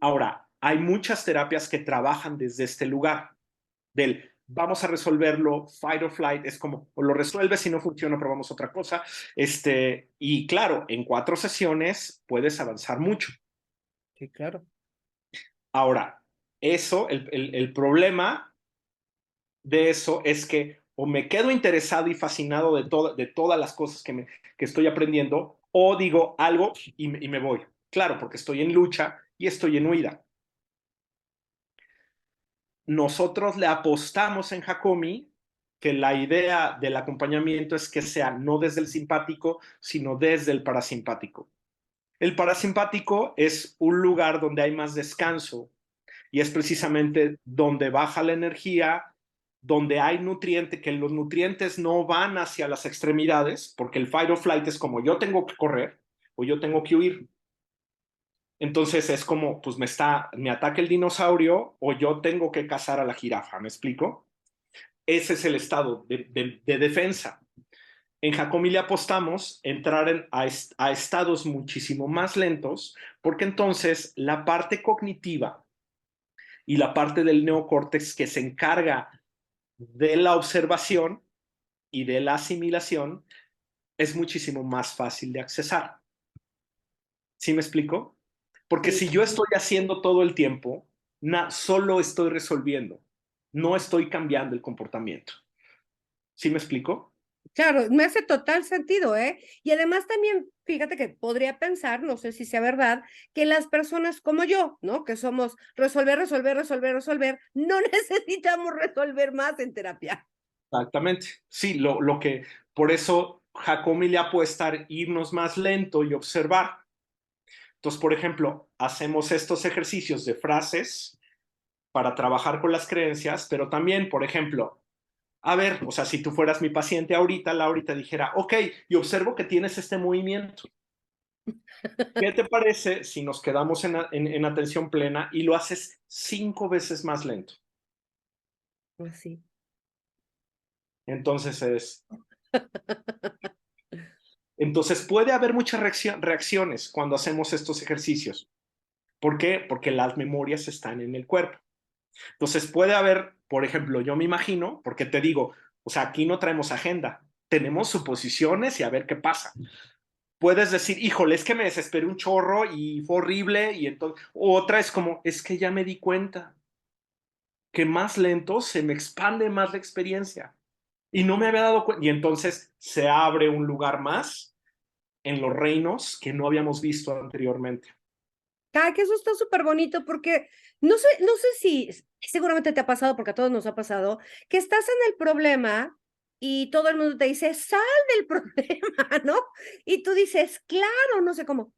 B: Ahora, hay muchas terapias que trabajan desde este lugar, del vamos a resolverlo, fight or flight, es como o lo resuelves, si no funciona, probamos otra cosa. Y claro, en 4 sesiones puedes avanzar mucho.
A: Sí, claro.
B: Ahora, el problema de eso es que o me quedo interesado y fascinado de todas las cosas que estoy aprendiendo, o digo algo y me voy. Claro, porque estoy en lucha y estoy en huida. Nosotros le apostamos en Hakomi que la idea del acompañamiento es que sea no desde el simpático, sino desde el parasimpático. El parasimpático es un lugar donde hay más descanso y es precisamente donde baja la energía, donde hay nutriente, que los nutrientes no van hacia las extremidades, porque el fight or flight es como yo tengo que correr o yo tengo que huir. Entonces es como, pues me ataca el dinosaurio o yo tengo que cazar a la jirafa, ¿me explico? Ese es el estado de defensa. En Jacomí le apostamos entrar a estados muchísimo más lentos, porque entonces la parte cognitiva y la parte del neocórtex que se encarga de la observación y de la asimilación es muchísimo más fácil de accesar. ¿Sí me explico? Porque
A: Sí,
B: si yo estoy haciendo todo el tiempo, solo estoy resolviendo, no estoy cambiando el comportamiento. ¿Sí me explico?
A: claro, me hace total sentido, ¿eh? Y además también, fíjate que podría pensar, no sé si sea verdad, que las personas como yo, ¿no? Que somos resolver, resolver, resolver, resolver, no necesitamos resolver más en terapia.
B: Exactamente. Sí, por eso Jacomi le apuesta a irnos más lento y observar. Entonces, por ejemplo, hacemos estos ejercicios de frases para trabajar con las creencias, pero también, por ejemplo, a ver, o sea, si tú fueras mi paciente ahorita, Laura, y te dijera, ok, y observo que tienes este movimiento. ¿Qué te parece si nos quedamos en atención plena y lo haces 5 veces más lento?
A: Así.
B: Entonces entonces puede haber muchas reacciones cuando hacemos estos ejercicios. ¿Por qué? Porque las memorias están en el cuerpo. Entonces puede haber, por ejemplo, yo me imagino, porque te digo, o sea, aquí no traemos agenda, tenemos suposiciones y a ver qué pasa. Puedes decir, híjole, es que me desesperé un chorro y fue horrible, y entonces, otra es como, es que ya me di cuenta que más lento se me expande más la experiencia y no me había dado cuenta, y entonces se abre un lugar más en los reinos que no habíamos visto anteriormente.
A: Ay, que eso está súper bonito porque no sé si seguramente te ha pasado, porque a todos nos ha pasado, que estás en el problema y todo el mundo te dice, sal del problema, ¿no? Y tú dices, claro, no sé cómo.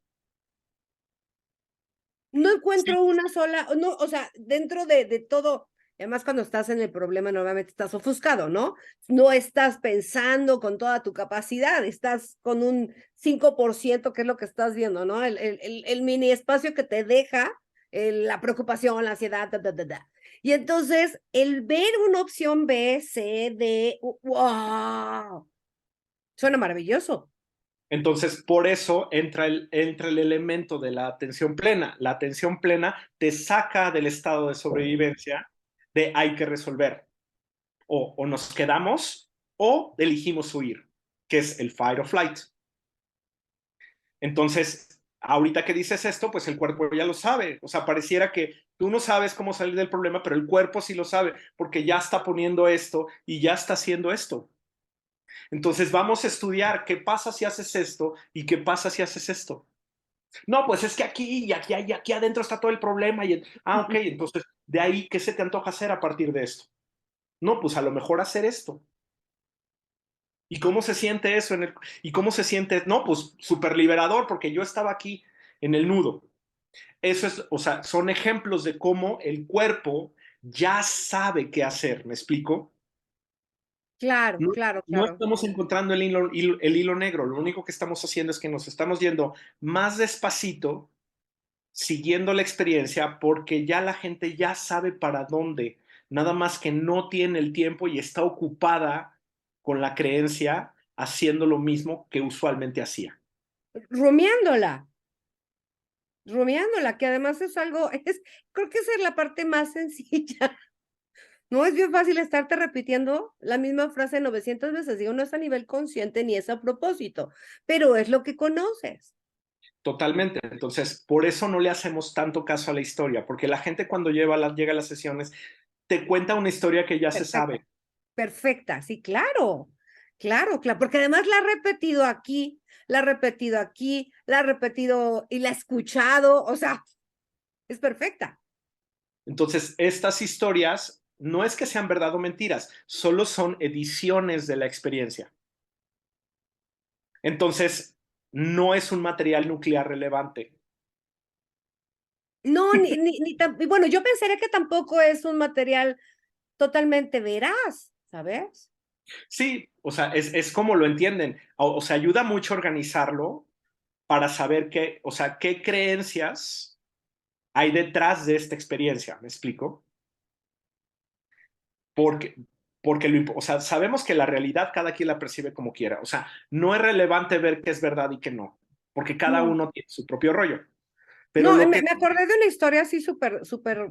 A: No
B: Sí.
A: encuentro una sola, no, o sea, dentro de todo, además cuando estás en el problema normalmente estás ofuscado, ¿no? No estás pensando con toda tu capacidad, estás con un 5% que es lo que estás viendo, ¿no? El mini espacio que te deja la preocupación, la ansiedad, da, da, da, da. Y entonces, el ver una opción B, C, D, wow, suena maravilloso.
B: Entonces, por eso entra el elemento de la atención plena. La atención plena te saca del estado de sobrevivencia de hay que resolver. O nos quedamos o elegimos huir, que es el fight or flight. Entonces, ahorita que dices esto, pues el cuerpo ya lo sabe. O sea, pareciera que tú no sabes cómo salir del problema, pero el cuerpo sí lo sabe, porque ya está poniendo esto y ya está haciendo esto. Entonces, vamos a estudiar qué pasa si haces esto y qué pasa si haces esto. No, pues es que aquí y aquí adentro está todo el problema. Ok, entonces, de ahí, ¿qué se te antoja hacer a partir de esto? No, pues a lo mejor hacer esto. ¿Y cómo se siente eso? ¿Y cómo se siente? No, pues súper liberador, porque yo estaba aquí en el nudo. Eso es, o sea, son ejemplos de cómo el cuerpo ya sabe qué hacer, ¿me explico?
A: Claro,
B: No,
A: claro,
B: no
A: claro.
B: estamos encontrando el hilo negro, lo único que estamos haciendo es que nos estamos yendo más despacito, siguiendo la experiencia, porque ya la gente ya sabe para dónde, nada más que no tiene el tiempo y está ocupada con la creencia haciendo lo mismo que usualmente hacía.
A: Rumiándola. Rumiándola, que además es algo, creo que esa es la parte más sencilla. No es bien fácil estarte repitiendo la misma frase 900 veces, digo, no es a nivel consciente ni es a propósito, pero es lo que conoces.
B: Totalmente. Entonces, por eso no le hacemos tanto caso a la historia, porque la gente cuando llega a las sesiones te cuenta una historia que ya se
A: Perfecta,
B: sabe.
A: perfecta, sí, claro, claro, claro, porque además la ha repetido aquí, la ha repetido aquí, la ha repetido y la ha escuchado, o sea, es perfecta.
B: Entonces, estas historias no es que sean verdad o mentiras, solo son ediciones de la experiencia. Entonces, no es un material nuclear relevante.
A: No, y bueno, yo pensaría que tampoco es un material totalmente veraz, ¿sabes?
B: Sí, o sea, es como lo entienden. O sea, ayuda mucho a organizarlo para saber qué, o sea, qué creencias hay detrás de esta experiencia. ¿Me explico? Porque porque o sea, sabemos que la realidad cada quien la percibe como quiera. O sea, no es relevante ver qué es verdad y qué no, porque cada
A: No,
B: uno tiene su propio rollo. Pero
A: no,
B: lo que...
A: me acordé de una historia así súper, súper,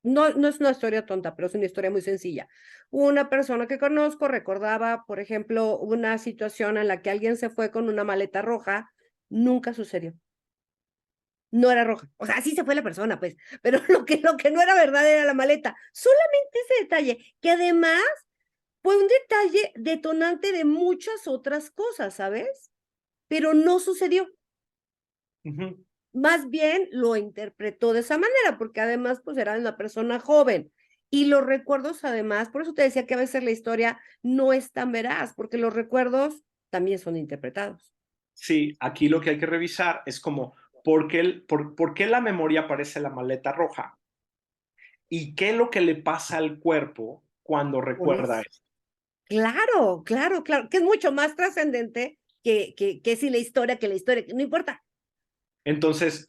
A: no, no es una historia tonta, pero es una historia muy sencilla. Una persona que conozco recordaba, por ejemplo, una situación en la que alguien se fue con una maleta roja, nunca sucedió. No era roja. O sea, así se fue la persona, pues, pero lo que no era verdad era la maleta. Solamente ese detalle, que además fue un detalle detonante de muchas otras cosas, ¿sabes? Pero no sucedió.
B: Ujú.
A: Más bien lo interpretó de esa manera, porque además pues era una persona joven. Y los recuerdos además, por eso te decía que a veces la historia no es tan veraz, porque los recuerdos también son interpretados.
B: Sí, aquí lo que hay que revisar es como, ¿por qué la memoria aparece en la maleta roja? ¿Y qué es lo que le pasa al cuerpo cuando
A: Por
B: recuerda
A: eso.
B: eso?
A: Claro, claro, claro, que es mucho más trascendente que si la historia, que la historia, que no importa.
B: Entonces,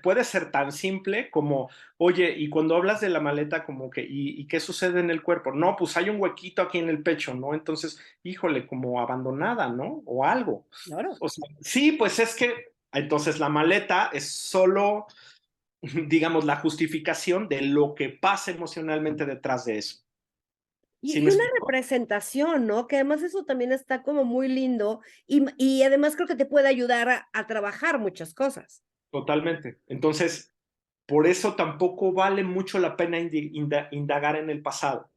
B: puede ser tan simple como, oye, y cuando hablas de la maleta, como que, ¿y qué sucede en el cuerpo? No, pues hay un huequito aquí en el pecho, ¿no? Entonces, híjole, como abandonada, ¿no? O algo.
A: Claro.
B: O sea, sí, pues es que, entonces la maleta es solo, digamos, la justificación de lo que pasa emocionalmente detrás de eso. ¿Sí
A: Y
B: me
A: una
B: explico?
A: representación, ¿no? Que además eso también está como muy lindo y además creo que te puede ayudar a trabajar muchas cosas.
B: Totalmente. Entonces, por eso tampoco vale mucho la pena indagar en el pasado,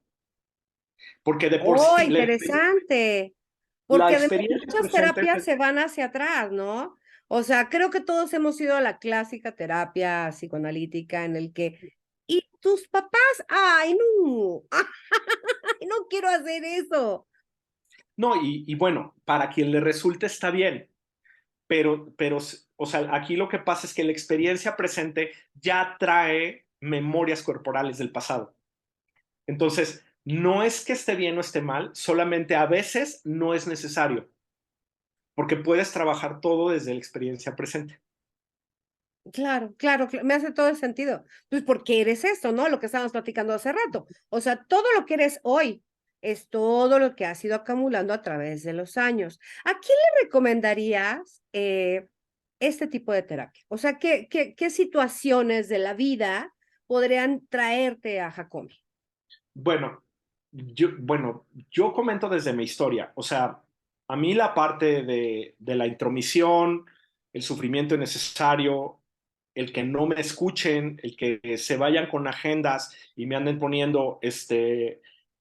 B: porque de por
A: Oh,
B: sí
A: interesante.
B: la
A: Porque además
B: experiencia
A: muchas
B: presente,
A: terapias se van hacia atrás, ¿no? O sea, creo que todos hemos ido a la clásica terapia psicoanalítica en el que, ¿y tus papás? Ay, no, ay, no quiero hacer eso.
B: no, y bueno, para quien le resulte está bien, pero, o sea, aquí lo que pasa es que la experiencia presente ya trae memorias corporales del pasado. Entonces, no es que esté bien o esté mal, solamente a veces no es necesario, porque puedes trabajar todo desde la experiencia presente.
A: Claro, claro, me hace todo el sentido. Pues porque eres esto, ¿no? Lo que estábamos platicando hace rato. O sea, todo lo que eres hoy es todo lo que has ido acumulando a través de los años. ¿A quién le recomendarías este tipo de terapia? O sea, ¿qué situaciones de la vida podrían traerte a Jacobi?
B: Bueno, yo comento desde mi historia, o sea, a mí la parte de la intromisión, el sufrimiento innecesario, el que no me escuchen, el que se vayan con agendas y me anden poniendo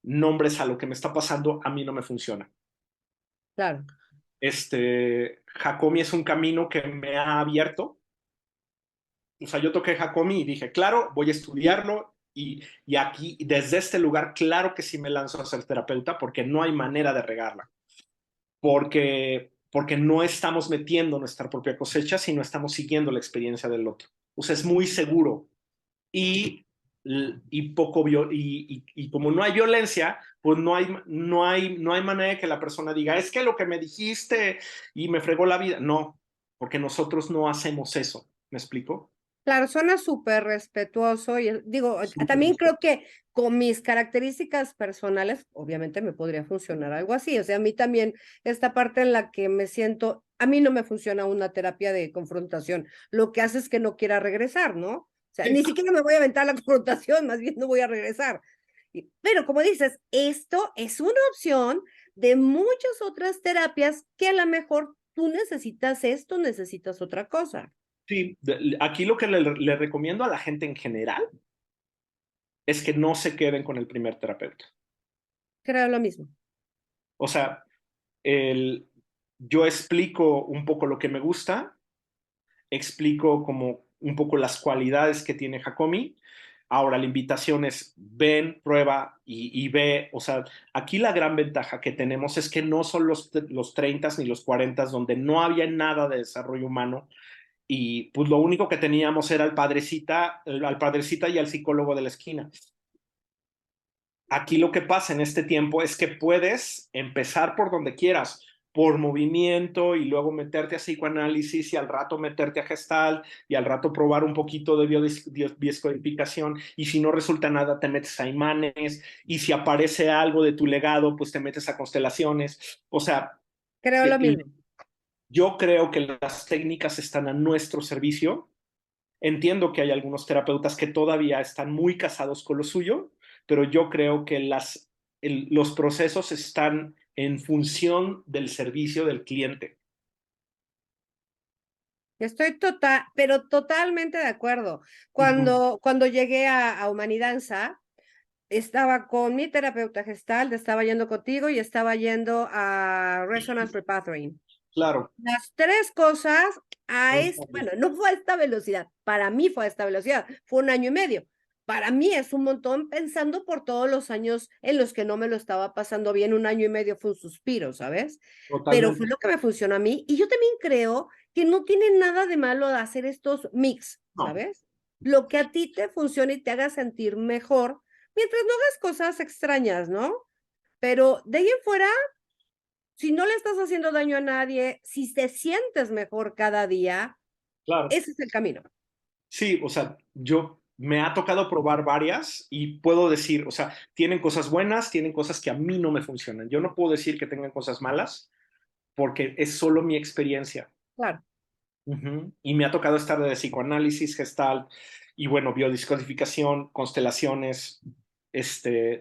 B: nombres a lo que me está pasando, a mí no me funciona.
A: Claro.
B: Hakomi es un camino que me ha abierto. O sea, yo toqué Hakomi y dije, claro, voy a estudiarlo y aquí, desde este lugar, claro que sí me lanzo a ser terapeuta porque no hay manera de regarla. Porque no estamos metiendo nuestra propia cosecha, sino estamos siguiendo la experiencia del otro. O sea, es muy seguro y, y como no hay violencia, pues no hay manera de que la persona diga, es que lo que me dijiste y me fregó la vida. No, porque nosotros no hacemos eso. ¿Me explico?
A: Claro, suena súper respetuoso y digo,
B: Súper
A: también creo
B: respeto.
A: que con mis características personales, obviamente me podría funcionar algo así. O sea, a mí también esta parte en la que me siento, a mí no me funciona una terapia de confrontación. Lo que hace es que no quiera regresar, ¿no? O sea, ni siquiera me voy a aventar la confrontación, más bien no voy a regresar. Pero como dices, esto es una opción de muchas otras terapias que a lo mejor tú necesitas esto, necesitas otra cosa.
B: Sí, aquí lo que le recomiendo a la gente en general es que no se queden con el primer terapeuta.
A: Creo lo mismo.
B: O sea, el, yo explico un poco lo que me gusta, explico como un poco las cualidades que tiene Hakomi. Ahora la invitación es ven, prueba y ve. O sea, aquí la gran ventaja que tenemos es que no son los 30 ni los 40 donde no había nada de desarrollo humano y pues lo único que teníamos era al padrecita y al psicólogo de la esquina. Aquí lo que pasa en este tiempo es que puedes empezar por donde quieras. por movimiento y luego meterte a psicoanálisis y al rato meterte a Gestalt y al rato probar un poquito de biodescodificación y si no resulta nada te metes a imanes y si aparece algo de tu legado pues te metes a constelaciones. O sea,
A: Creo lo mismo.
B: yo creo que las técnicas están a nuestro servicio. Entiendo que hay algunos terapeutas que todavía están muy casados con lo suyo, pero yo creo que los procesos están en función del servicio del cliente.
A: Estoy pero totalmente de acuerdo.
B: Ujú.
A: Cuando llegué a Humanidanza, estaba con mi terapeuta gestal, estaba yendo contigo y estaba yendo a Resonance Repathering.
B: Claro.
A: Las tres cosas bueno, no fue a esta velocidad, para mí fue a esta velocidad, fue 1 año y medio. Para mí es un montón pensando por todos los años en los que no me lo estaba pasando bien, 1 año y medio fue un suspiro, ¿sabes? Pero fue
B: Totalmente.
A: lo que me funcionó a mí y yo también creo que no tiene nada de malo de hacer estos mix,
B: No,
A: ¿sabes? Lo que a ti te funcione y te haga sentir mejor, mientras no hagas cosas extrañas, ¿no? Pero de ahí en fuera, si no le estás haciendo daño a nadie, si te sientes mejor cada día,
B: claro.
A: ese es el camino.
B: Sí, o sea, yo me ha tocado probar varias y puedo decir, o sea, tienen cosas buenas, tienen cosas que a mí no me funcionan. Yo no puedo decir que tengan cosas malas porque es solo mi experiencia.
A: Claro.
B: Y me ha tocado estar de psicoanálisis, gestalt y bueno, biodiscodificación, constelaciones,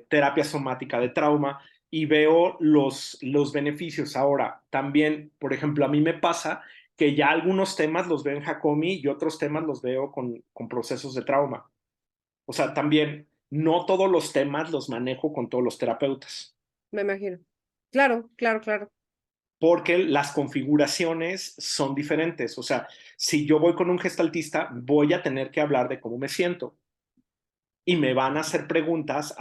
B: terapia somática de trauma y veo los beneficios. Ahora, también, por ejemplo, a mí me pasa que ya algunos temas los veo en Hakomi y otros temas los veo con procesos de trauma. O sea, también no todos los temas los manejo con todos los terapeutas.
A: Me imagino. Claro, claro, claro.
B: Porque las configuraciones son diferentes. O sea, si yo voy con un gestaltista, voy a tener que hablar de cómo me siento y me van a hacer preguntas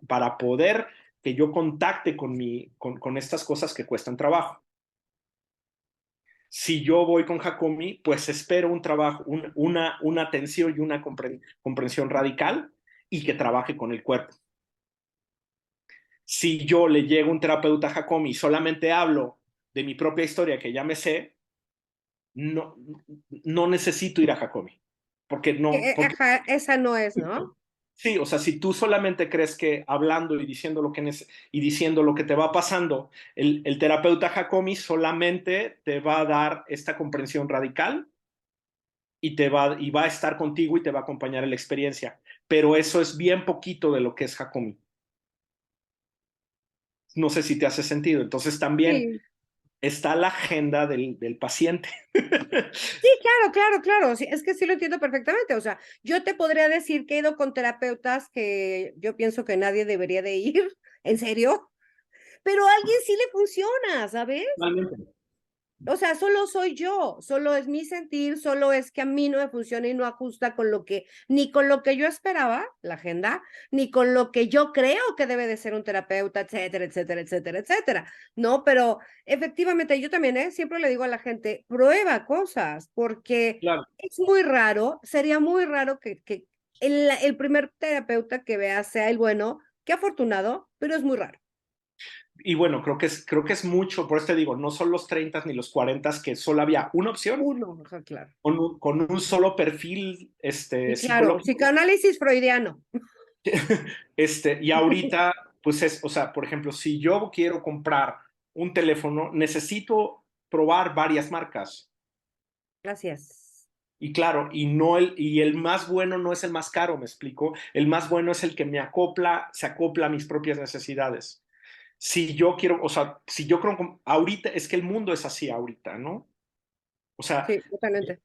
B: para poder que yo contacte con estas cosas que cuestan trabajo. Si yo voy con Hakomi, pues espero un trabajo, una atención y una comprensión radical y que trabaje con el cuerpo. Si yo le llego a un terapeuta Hakomi y solamente hablo de mi propia historia que ya me sé, no, no necesito ir a Jacobi. Porque no, porque
A: Ajá, esa no es, ¿no?
B: sí, o sea, si tú solamente crees que hablando y diciendo y diciendo lo que te va pasando, el terapeuta Jacobi solamente te va a dar esta comprensión radical y va a estar contigo y te va a acompañar en la experiencia. Pero eso es bien poquito de lo que es Jacobi. No sé si te hace sentido. Entonces también
A: Sí.
B: está la agenda del paciente.
A: Sí, claro, claro, claro. Sí, es que sí lo entiendo perfectamente. O sea, yo te podría decir que he ido con terapeutas que yo pienso que nadie debería de ir, en serio, pero a alguien sí le funciona, ¿sabes? O sea, solo soy yo, solo es mi sentir, solo es que a mí no me funciona y no ajusta con lo que, ni con lo que yo esperaba, la agenda, ni con lo que yo creo que debe de ser un terapeuta, etcétera, etcétera, etcétera, etcétera. No, pero efectivamente yo también, siempre le digo a la gente, prueba cosas, porque
B: Claro.
A: es muy raro, sería muy raro que el primer terapeuta que veas sea el bueno, qué afortunado, pero es muy raro.
B: Y bueno, creo que es mucho, por eso te digo, no son los 30 ni los 40 que solo había una opción
A: Uno, ajá, claro.
B: con un solo perfil
A: Y claro,
B: psicológico.
A: psicoanálisis freudiano.
B: Y ahorita, pues o sea, por ejemplo, si yo quiero comprar un teléfono, necesito probar varias marcas.
A: Gracias.
B: Y claro, y el más bueno no es el más caro, me explico. El más bueno es el que se acopla a mis propias necesidades. Si yo quiero, o sea, si yo creo, ahorita, es que el mundo es así ahorita, ¿no? O sea,
A: Sí, totalmente.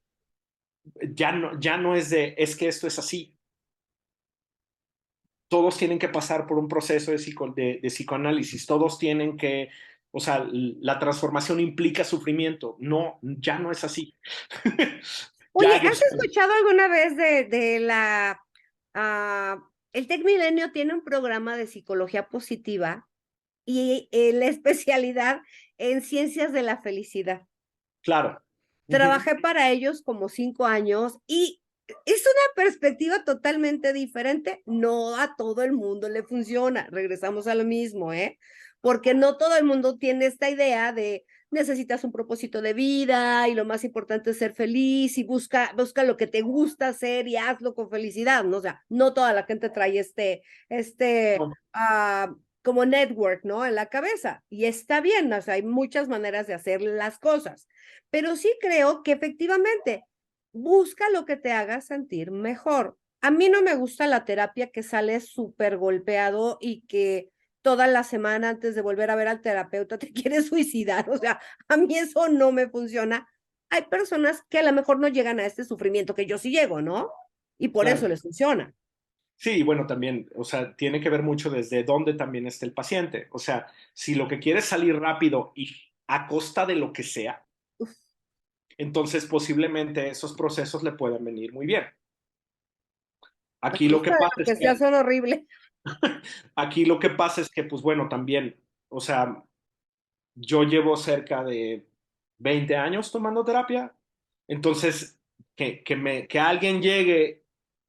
B: ya no es es que esto es así. Todos tienen que pasar por un proceso de psicoanálisis, todos tienen que, o sea, la transformación implica sufrimiento. No, ya no es así.
A: Oye,
B: Ya yo
A: ¿has
B: sé.
A: escuchado alguna vez de el Tec Milenio tiene un programa de psicología positiva y la especialidad en ciencias de la felicidad?
B: Claro. Ujú.
A: Trabajé para ellos como 5 años y es una perspectiva totalmente diferente. No a todo el mundo le funciona. Regresamos a lo mismo, ¿eh? Porque no todo el mundo tiene esta idea necesitas un propósito de vida y lo más importante es ser feliz y busca lo que te gusta hacer y hazlo con felicidad, ¿no? O sea, no toda la gente trae este,
B: No.
A: como network, ¿no? En la cabeza. Y está bien, o sea, hay muchas maneras de hacer las cosas, pero sí creo que efectivamente busca lo que te haga sentir mejor. A mí no me gusta la terapia que sale súper golpeado y que toda la semana antes de volver a ver al terapeuta te quieres suicidar. O sea, a mí eso no me funciona. Hay personas que a lo mejor no llegan a este sufrimiento que yo sí llego, ¿no? Y por eso
B: Claro.
A: les funciona.
B: Sí, y bueno, también, o sea, tiene que ver mucho desde dónde también está el paciente. O sea, si lo que quiere es salir rápido y a costa de lo que sea,
A: Uf,
B: entonces posiblemente esos procesos le puedan venir muy bien.
A: a
B: Aquí lo que
A: costa de
B: pasa
A: lo
B: es
A: que sea
B: que,
A: son horribles.
B: aquí lo que pasa es que, pues bueno, también, o sea, yo llevo cerca de 20 años tomando terapia, entonces que alguien llegue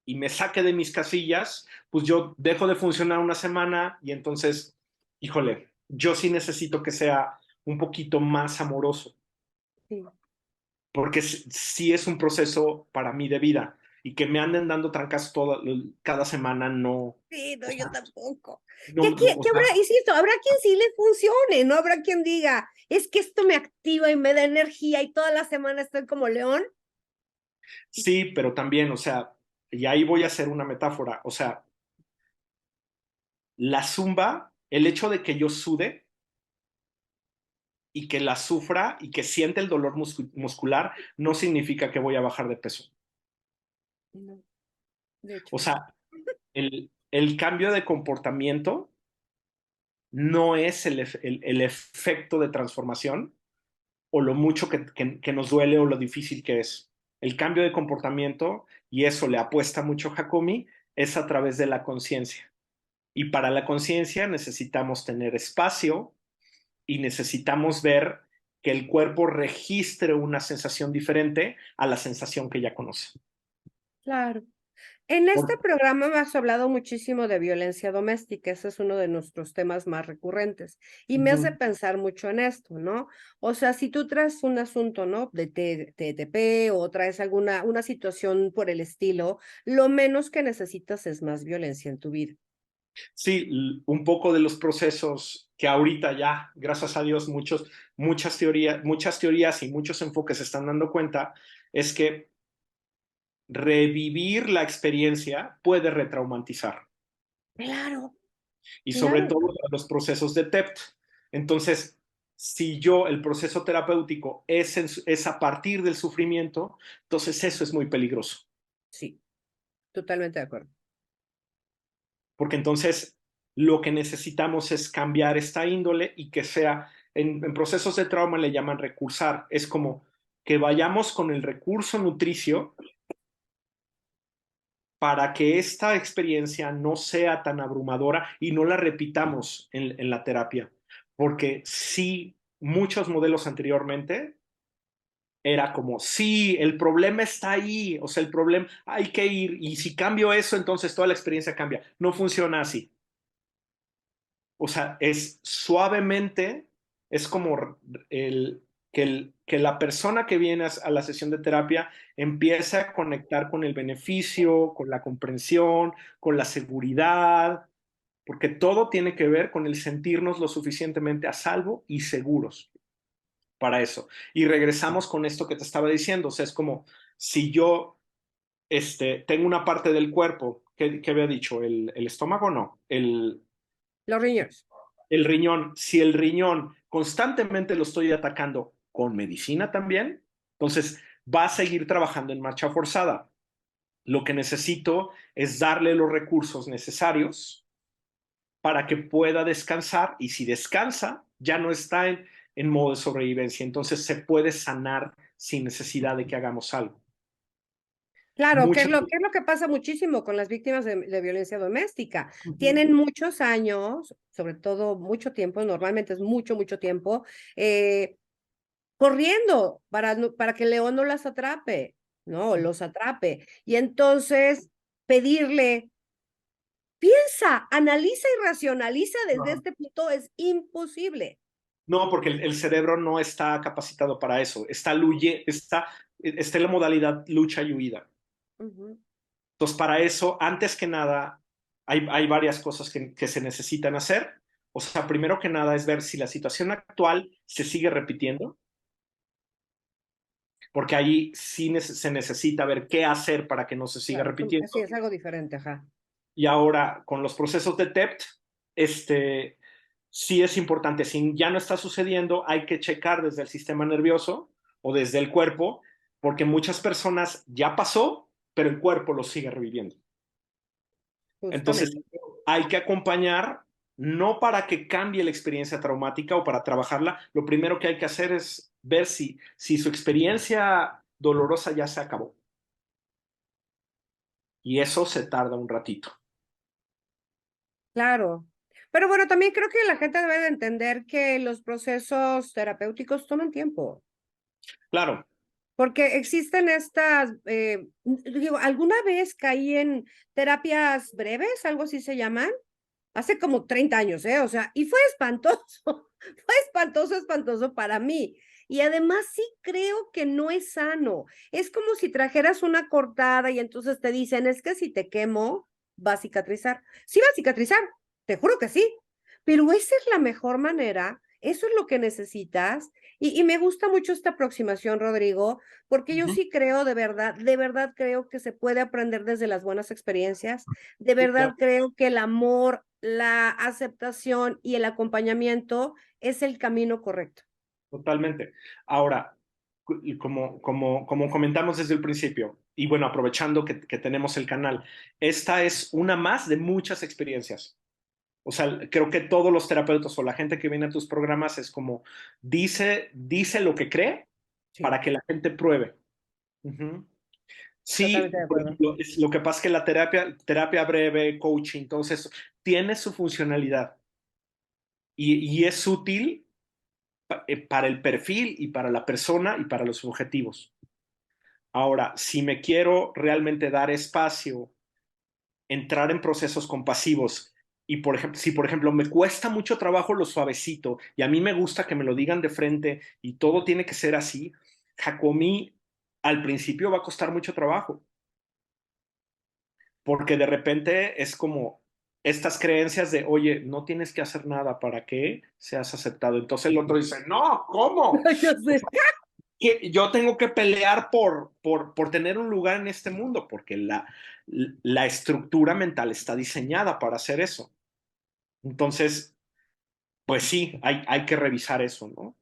B: y me saque de mis casillas, pues yo dejo de funcionar una semana y entonces, híjole, yo sí necesito que sea un poquito más amoroso,
A: Sí,
B: porque sí es un proceso para mí de vida y que me anden dando trancas cada semana, no,
A: sí, no,
B: o
A: yo
B: sea,
A: tampoco.
B: no,
A: ¿Qué habrá? Insisto, habrá quien sí le funcione, no habrá quien diga, es que esto me activa y me da energía y toda la semana estoy como león.
B: sí, pero también, o sea, y ahí voy a hacer una metáfora, o sea, la zumba, el hecho de que yo sude y que la sufra y que siente el dolor muscular, no significa que voy a bajar de peso.
A: No, de hecho
B: O
A: no.
B: sea, el cambio de comportamiento no es el efecto de transformación o lo mucho que nos duele o lo difícil que es. El cambio de comportamiento, y eso le apuesta mucho Hakomi, es a través de la conciencia. Y para la conciencia necesitamos tener espacio y necesitamos ver que el cuerpo registre una sensación diferente a la sensación que ya conoce.
A: Claro. En este
B: Por,
A: programa has hablado muchísimo de violencia doméstica, ese es uno de nuestros temas más recurrentes y me hace
B: Ujú.
A: pensar mucho en esto, ¿no? O sea, si tú traes un asunto, ¿no? De TTP o traes una situación por el estilo, lo menos que necesitas es más violencia en tu vida.
B: Sí, un poco de los procesos que ahorita ya, gracias a Dios, muchas teorías y muchos enfoques se están dando cuenta, es que revivir la experiencia puede retraumatizar
A: Claro,
B: y sobre
A: claro.
B: todo para los procesos de TEPT. Entonces, si el proceso terapéutico es a partir del sufrimiento, entonces eso es muy peligroso,
A: Sí, totalmente de acuerdo.
B: porque entonces lo que necesitamos es cambiar esta índole y que sea, en procesos de trauma le llaman recursar, es como que vayamos con el recurso nutricio para que esta experiencia no sea tan abrumadora y no la repitamos en la terapia. Porque sí, muchos modelos anteriormente era como, sí, el problema está ahí, o sea, el problema hay que ir y si cambio eso, entonces toda la experiencia cambia. No funciona así. O sea, es suavemente, es como que la persona que viene a la sesión de terapia empiece a conectar con el beneficio, con la comprensión, con la seguridad, porque todo tiene que ver con el sentirnos lo suficientemente a salvo y seguros para eso. Y regresamos con esto que te estaba diciendo, o sea, es como si yo tengo una parte del cuerpo, ¿qué había dicho? El estómago, no,
A: Los riñones.
B: el riñón, si el riñón constantemente lo estoy atacando con medicina también, entonces va a seguir trabajando en marcha forzada. Lo que necesito es darle los recursos necesarios para que pueda descansar y si descansa, ya no está en modo de sobrevivencia, entonces se puede sanar sin necesidad de que hagamos algo.
A: Claro,
B: Muchas,
A: qué es lo que pasa muchísimo con las víctimas de violencia doméstica? Tienen muchos años, sobre todo mucho tiempo, normalmente es mucho, mucho tiempo, eh, corriendo para que el león no las atrape, ¿no? O los atrape. Y entonces pedirle, piensa, analiza y racionaliza desde este punto es imposible.
B: No, porque el cerebro no está capacitado para eso. Está en la modalidad lucha y huida.
A: Ujú.
B: Entonces, para eso, antes que nada, hay varias cosas que se necesitan hacer. O sea, primero que nada es ver si la situación actual se sigue repitiendo, porque ahí sí se necesita ver qué hacer para que no se siga
A: Claro, sí,
B: repitiendo.
A: es algo diferente, ajá.
B: Y ahora, con los procesos de TEPT, sí es importante. Si ya no está sucediendo, hay que checar desde el sistema nervioso o desde el cuerpo, porque muchas personas ya pasó, pero el cuerpo lo sigue reviviendo. Entonces,
A: Justamente.
B: hay que acompañar, no para que cambie la experiencia traumática o para trabajarla, lo primero que hay que hacer es ver si su experiencia dolorosa ya se acabó. Y eso se tarda un ratito.
A: Claro. Pero bueno, también creo que la gente debe de entender que los procesos terapéuticos toman tiempo,
B: Claro.
A: porque existen estas, digo, alguna vez caí en terapias breves, algo así se llaman, hace como 30 años, ¿eh? O sea, y fue espantoso, fue espantoso, espantoso para mí. Y además sí creo que no es sano. Es como si trajeras una cortada y entonces te dicen, es que si te quemo, va a cicatrizar. Sí va a cicatrizar, te juro que sí, pero esa es la mejor manera, eso es lo que necesitas. Y me gusta mucho esta aproximación, Rodrigo, porque yo
B: Ujú.
A: sí creo de verdad creo que se puede aprender desde las buenas experiencias. De
B: Sí, claro.
A: verdad creo que el amor, la aceptación y el acompañamiento es el camino correcto.
B: Totalmente. Ahora, como comentamos desde el principio, y bueno, aprovechando que tenemos el canal, esta es una más de muchas experiencias. O sea, creo que todos los terapeutas o la gente que viene a tus programas es como dice lo que cree
A: Sí,
B: para que la gente pruebe. Ujú.
A: totalmente
B: Sí,
A: de
B: por
A: acuerdo.
B: ejemplo, lo que pasa es que la terapia breve, coaching, entonces tiene su funcionalidad y es útil para el perfil y para la persona y para los objetivos. Ahora, si me quiero realmente dar espacio, entrar en procesos compasivos y, por ejemplo, si por ejemplo me cuesta mucho trabajo lo suavecito y a mí me gusta que me lo digan de frente y todo tiene que ser así, Hakomi al principio va a costar mucho trabajo, porque de repente es como estas creencias de, oye, no tienes que hacer nada para que seas aceptado. Entonces el otro dice, no, ¿cómo?
A: Yo sé.
B: Que yo tengo que pelear por tener un lugar en este mundo, porque la estructura mental está diseñada para hacer eso. Entonces, pues sí, hay que revisar eso, ¿no?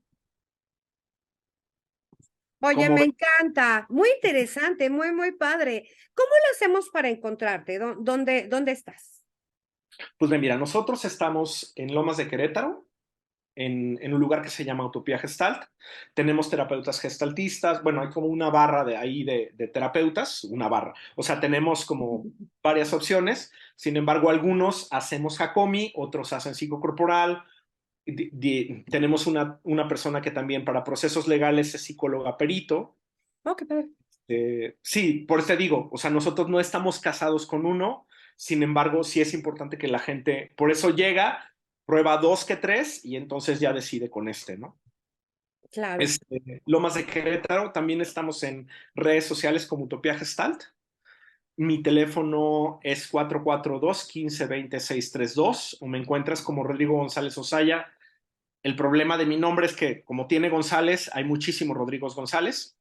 A: Oye,
B: Como,
A: me encanta, muy interesante, muy, muy padre. ¿Cómo lo hacemos para encontrarte? ¿Dónde estás?
B: pues mira, nosotros estamos en Lomas de Querétaro, en un lugar que se llama Utopía Gestalt. Tenemos terapeutas gestaltistas, bueno, hay como una barra de ahí de terapeutas, una barra. O sea, tenemos como varias opciones. Sin embargo, algunos hacemos Hakomi, otros hacen psicocorporal. Tenemos una persona que también para procesos legales es psicóloga perito.
A: Oh, qué padre.
B: Sí, por eso te digo, o sea, nosotros no estamos casados con uno, sin embargo, sí es importante que la gente, por eso llega, prueba dos que tres y entonces ya decide con este, ¿no?
A: Claro.
B: Lomas de Querétaro, también estamos en redes sociales como Utopía Gestalt. Mi teléfono es 442-1520-632 o me encuentras como Rodrigo González Osaya. El problema de mi nombre es que como tiene González, hay muchísimos Rodrigos González.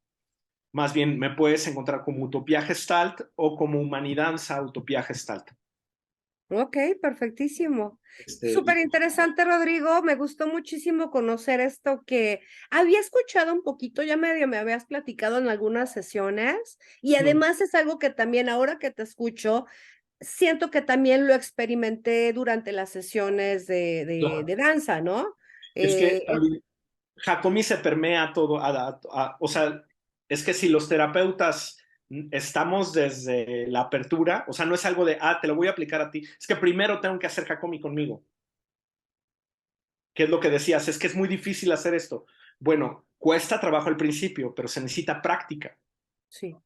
B: Más bien me puedes encontrar como Utopía Gestalt o como Humanidanza Utopía Gestalt.
A: Ok, perfectísimo.
B: Y
A: Súper interesante, Rodrigo. Me gustó muchísimo conocer esto que había escuchado un poquito, ya medio me habías platicado en algunas sesiones y además es algo que también ahora que te escucho, siento que también lo experimenté durante las sesiones de danza, ¿no?
B: es que
A: Eh,
B: también Jacomi se permea todo, o sea, es que si los terapeutas estamos desde la apertura, o sea, no es algo de, te lo voy a aplicar a ti, es que primero tengo que hacer Jacomi conmigo, que es lo que decías, es que es muy difícil hacer esto. Bueno, cuesta trabajo al principio, pero se necesita práctica.
A: sí.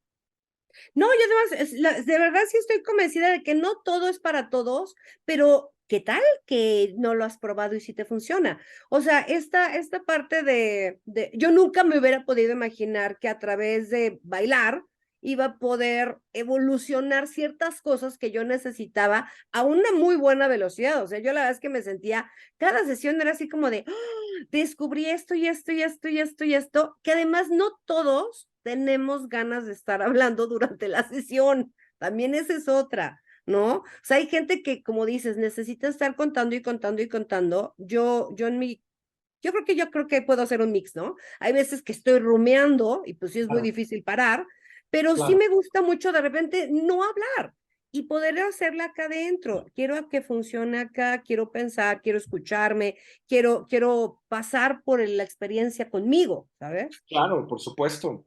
A: No, y además, de verdad sí estoy convencida de que no todo es para todos, pero ¿qué tal que no lo has probado y sí te funciona? O sea, esta parte yo nunca me hubiera podido imaginar que a través de bailar iba a poder evolucionar ciertas cosas que yo necesitaba a una muy buena velocidad. O sea, yo la verdad es que me sentía, cada sesión era así como de, ¡ah! Descubrí esto y esto y esto y esto y esto, que además no todos tenemos ganas de estar hablando durante la sesión. También esa es otra. ¿No? O sea, hay gente que, como dices, necesita estar contando y contando y contando. Yo creo que puedo hacer un mix, ¿no? Hay veces que estoy rumeando y pues sí es muy
B: Claro,
A: difícil parar, pero sí
B: claro.
A: me gusta mucho de repente no hablar y poder hacerla acá adentro. Quiero que funcione acá, quiero pensar, quiero escucharme, quiero pasar por la experiencia conmigo, ¿sabes?
B: Claro, por supuesto.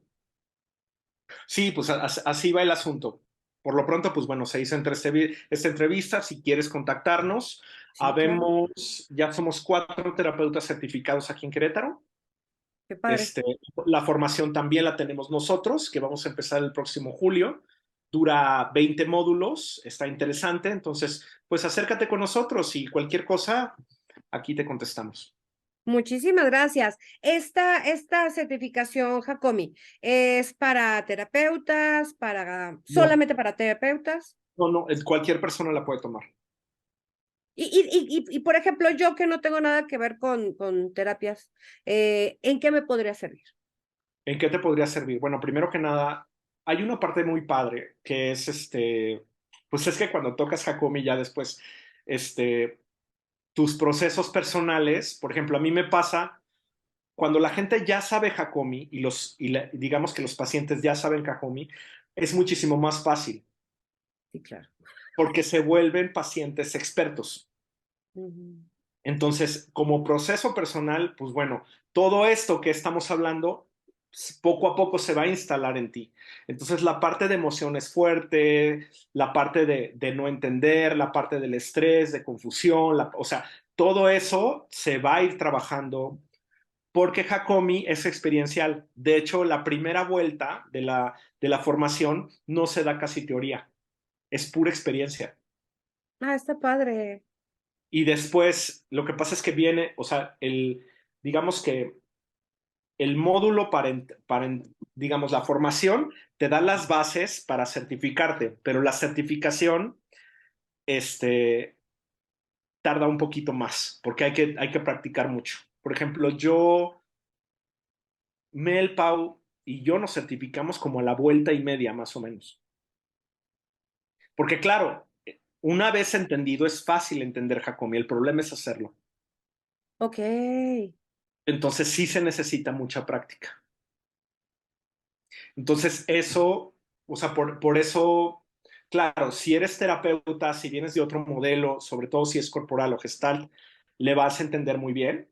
B: Sí, pues así va el asunto. Por lo pronto, pues bueno, se hizo esta entrevista. Si quieres contactarnos,
A: Sí, claro.
B: ya somos 4 terapeutas certificados aquí en Querétaro.
A: Qué padre.
B: Este, la formación también la tenemos nosotros, que vamos a empezar el próximo julio. Dura 20 módulos, está interesante. Entonces, pues acércate con nosotros y cualquier cosa, aquí te contestamos.
A: Muchísimas gracias. Esta certificación, Jacomi, ¿es para terapeutas,
B: No,
A: solamente para terapeutas?
B: no, no, cualquier persona la puede tomar.
A: Por ejemplo, yo que no tengo nada que ver con terapias, ¿en qué me podría servir?
B: ¿En qué te podría servir? Bueno, primero que nada, hay una parte muy padre que es pues es que cuando tocas Hakomi ya después, este, tus procesos personales, por ejemplo, a mí me pasa cuando la gente ya sabe Hakomi digamos que los pacientes ya saben Hakomi, es muchísimo más fácil
A: Sí, claro.
B: porque se vuelven pacientes expertos.
A: Ujú.
B: Entonces, como proceso personal, pues bueno, todo esto que estamos hablando poco a poco se va a instalar en ti. Entonces, la parte de emociones fuerte, la parte de no entender, la parte del estrés, de confusión, o sea, todo eso se va a ir trabajando porque Hakomi es experiencial. De hecho, la primera vuelta de la formación no se da casi teoría, es pura experiencia.
A: Ah, está padre.
B: Y después, lo que pasa es que viene, o sea, digamos que el módulo digamos, la formación te da las bases para certificarte, pero la certificación, este, tarda un poquito más, porque hay que practicar mucho. Por ejemplo, Mel, Pau y yo nos certificamos como a la vuelta y media, más o menos. Porque claro, una vez entendido es fácil entender Hakomi, el problema es hacerlo.
A: Ok.
B: Entonces sí se necesita mucha práctica. Entonces, eso, o sea, por eso, claro, si eres terapeuta, si vienes de otro modelo, sobre todo si es corporal o gestalt, le vas a entender muy bien,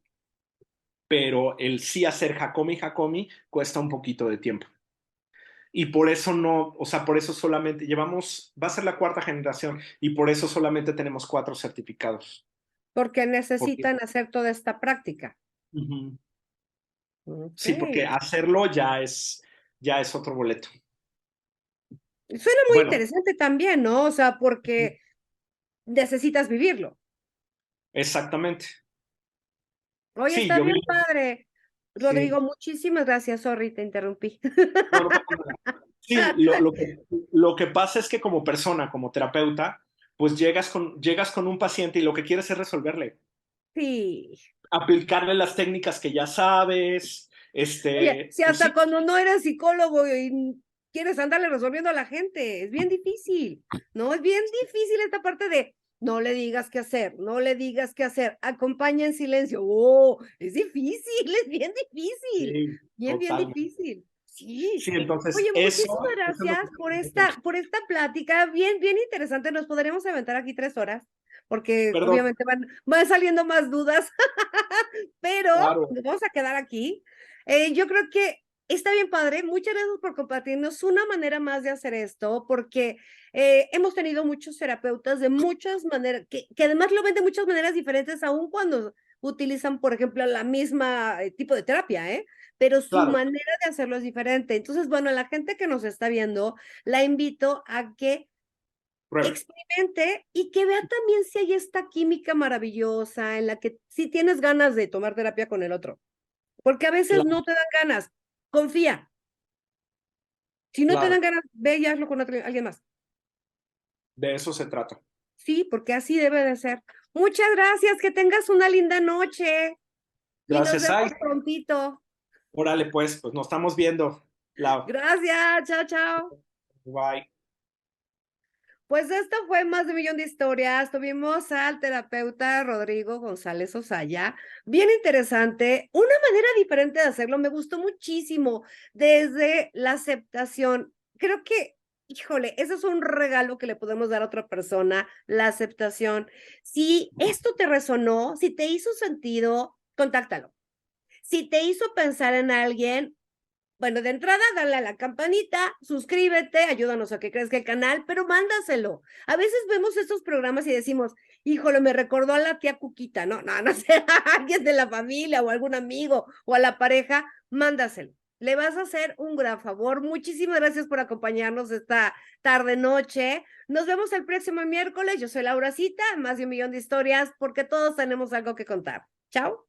B: pero el sí hacer Hakomi Hakomi cuesta un poquito de tiempo. Y por eso no, o sea, por eso solamente va a ser la 4ª generación y por eso solamente tenemos 4 certificados.
A: Porque
B: Porque,
A: necesitan hacer toda esta práctica.
B: Ujú.
A: Ok.
B: Sí, porque hacerlo ya es otro boleto.
A: Suena muy
B: Bueno,
A: interesante también, ¿no? O sea, porque necesitas vivirlo.
B: exactamente.
A: Oye,
B: Sí,
A: está
B: yo vi,
A: bien padre.
B: sí.
A: Rodrigo, muchísimas gracias. Sorry, te interrumpí.
B: No, no pasa nada. Sí, lo que pasa es que como persona, como terapeuta, pues llegas con un paciente y lo que quieres es resolverle,
A: Sí.
B: aplicarle las técnicas que ya sabes,
A: Oye, si
B: pues
A: hasta
B: sí,
A: cuando no eres psicólogo y quieres andarle resolviendo a la gente, es bien difícil, ¿no? Es bien difícil esta parte de no le digas qué hacer, no le digas qué hacer, acompaña en silencio. Oh, es difícil, es bien
B: sí,
A: bien
B: totalmente.
A: difícil. Sí.
B: Sí, entonces
A: Oye, muchísimas
B: eso es lo que
A: gracias por esta plática, bien interesante. Nos podremos aventar aquí 3 horas, porque
B: perdón,
A: obviamente van saliendo más dudas, pero
B: claro,
A: nos vamos a quedar aquí. Yo creo que está bien padre. Muchas gracias por compartirnos una manera más de hacer esto, porque hemos tenido muchos terapeutas de muchas maneras, que además lo ven de muchas maneras diferentes, aun cuando utilizan, por ejemplo, la misma tipo de terapia, ¿eh? Pero su
B: claro,
A: manera de hacerlo es diferente. Entonces, bueno, a la gente que nos está viendo, la invito a que
B: Pruebe.
A: experimente y que vea también si hay esta química maravillosa en la que sí tienes ganas de tomar terapia con el otro, porque a veces
B: Claro,
A: no te dan ganas, confía. Si no te dan
B: claro,
A: ganas, ve y hazlo con alguien más.
B: de eso se trata.
A: Sí, porque así debe de ser. Muchas gracias, que tengas una linda noche y nos
B: Gracias,
A: vemos
B: Ay.
A: prontito.
B: Órale, pues nos estamos viendo. Lau.
A: Gracias, chao, chao.
B: Bye.
A: Pues esto fue Más de un Millón de Historias. Tuvimos al terapeuta Rodrigo González Osaya. Bien interesante, una manera diferente de hacerlo. Me gustó muchísimo desde la aceptación. Creo que, híjole, eso es un regalo que le podemos dar a otra persona, la aceptación. Si esto te resonó, si te hizo sentido, contáctalo. Si te hizo pensar en alguien, bueno, de entrada, dale a la campanita, suscríbete, ayúdanos a que crezca el canal, pero mándaselo. A veces vemos estos programas y decimos, híjole, me recordó a la tía Cuquita, no, no, no sé, a alguien de la familia o algún amigo o a la pareja, mándaselo. Le vas a hacer un gran favor. Muchísimas gracias por acompañarnos esta tarde noche. Nos vemos el próximo miércoles. Yo soy Laura Cita, Más de un Millón de Historias, porque todos tenemos algo que contar. Chao.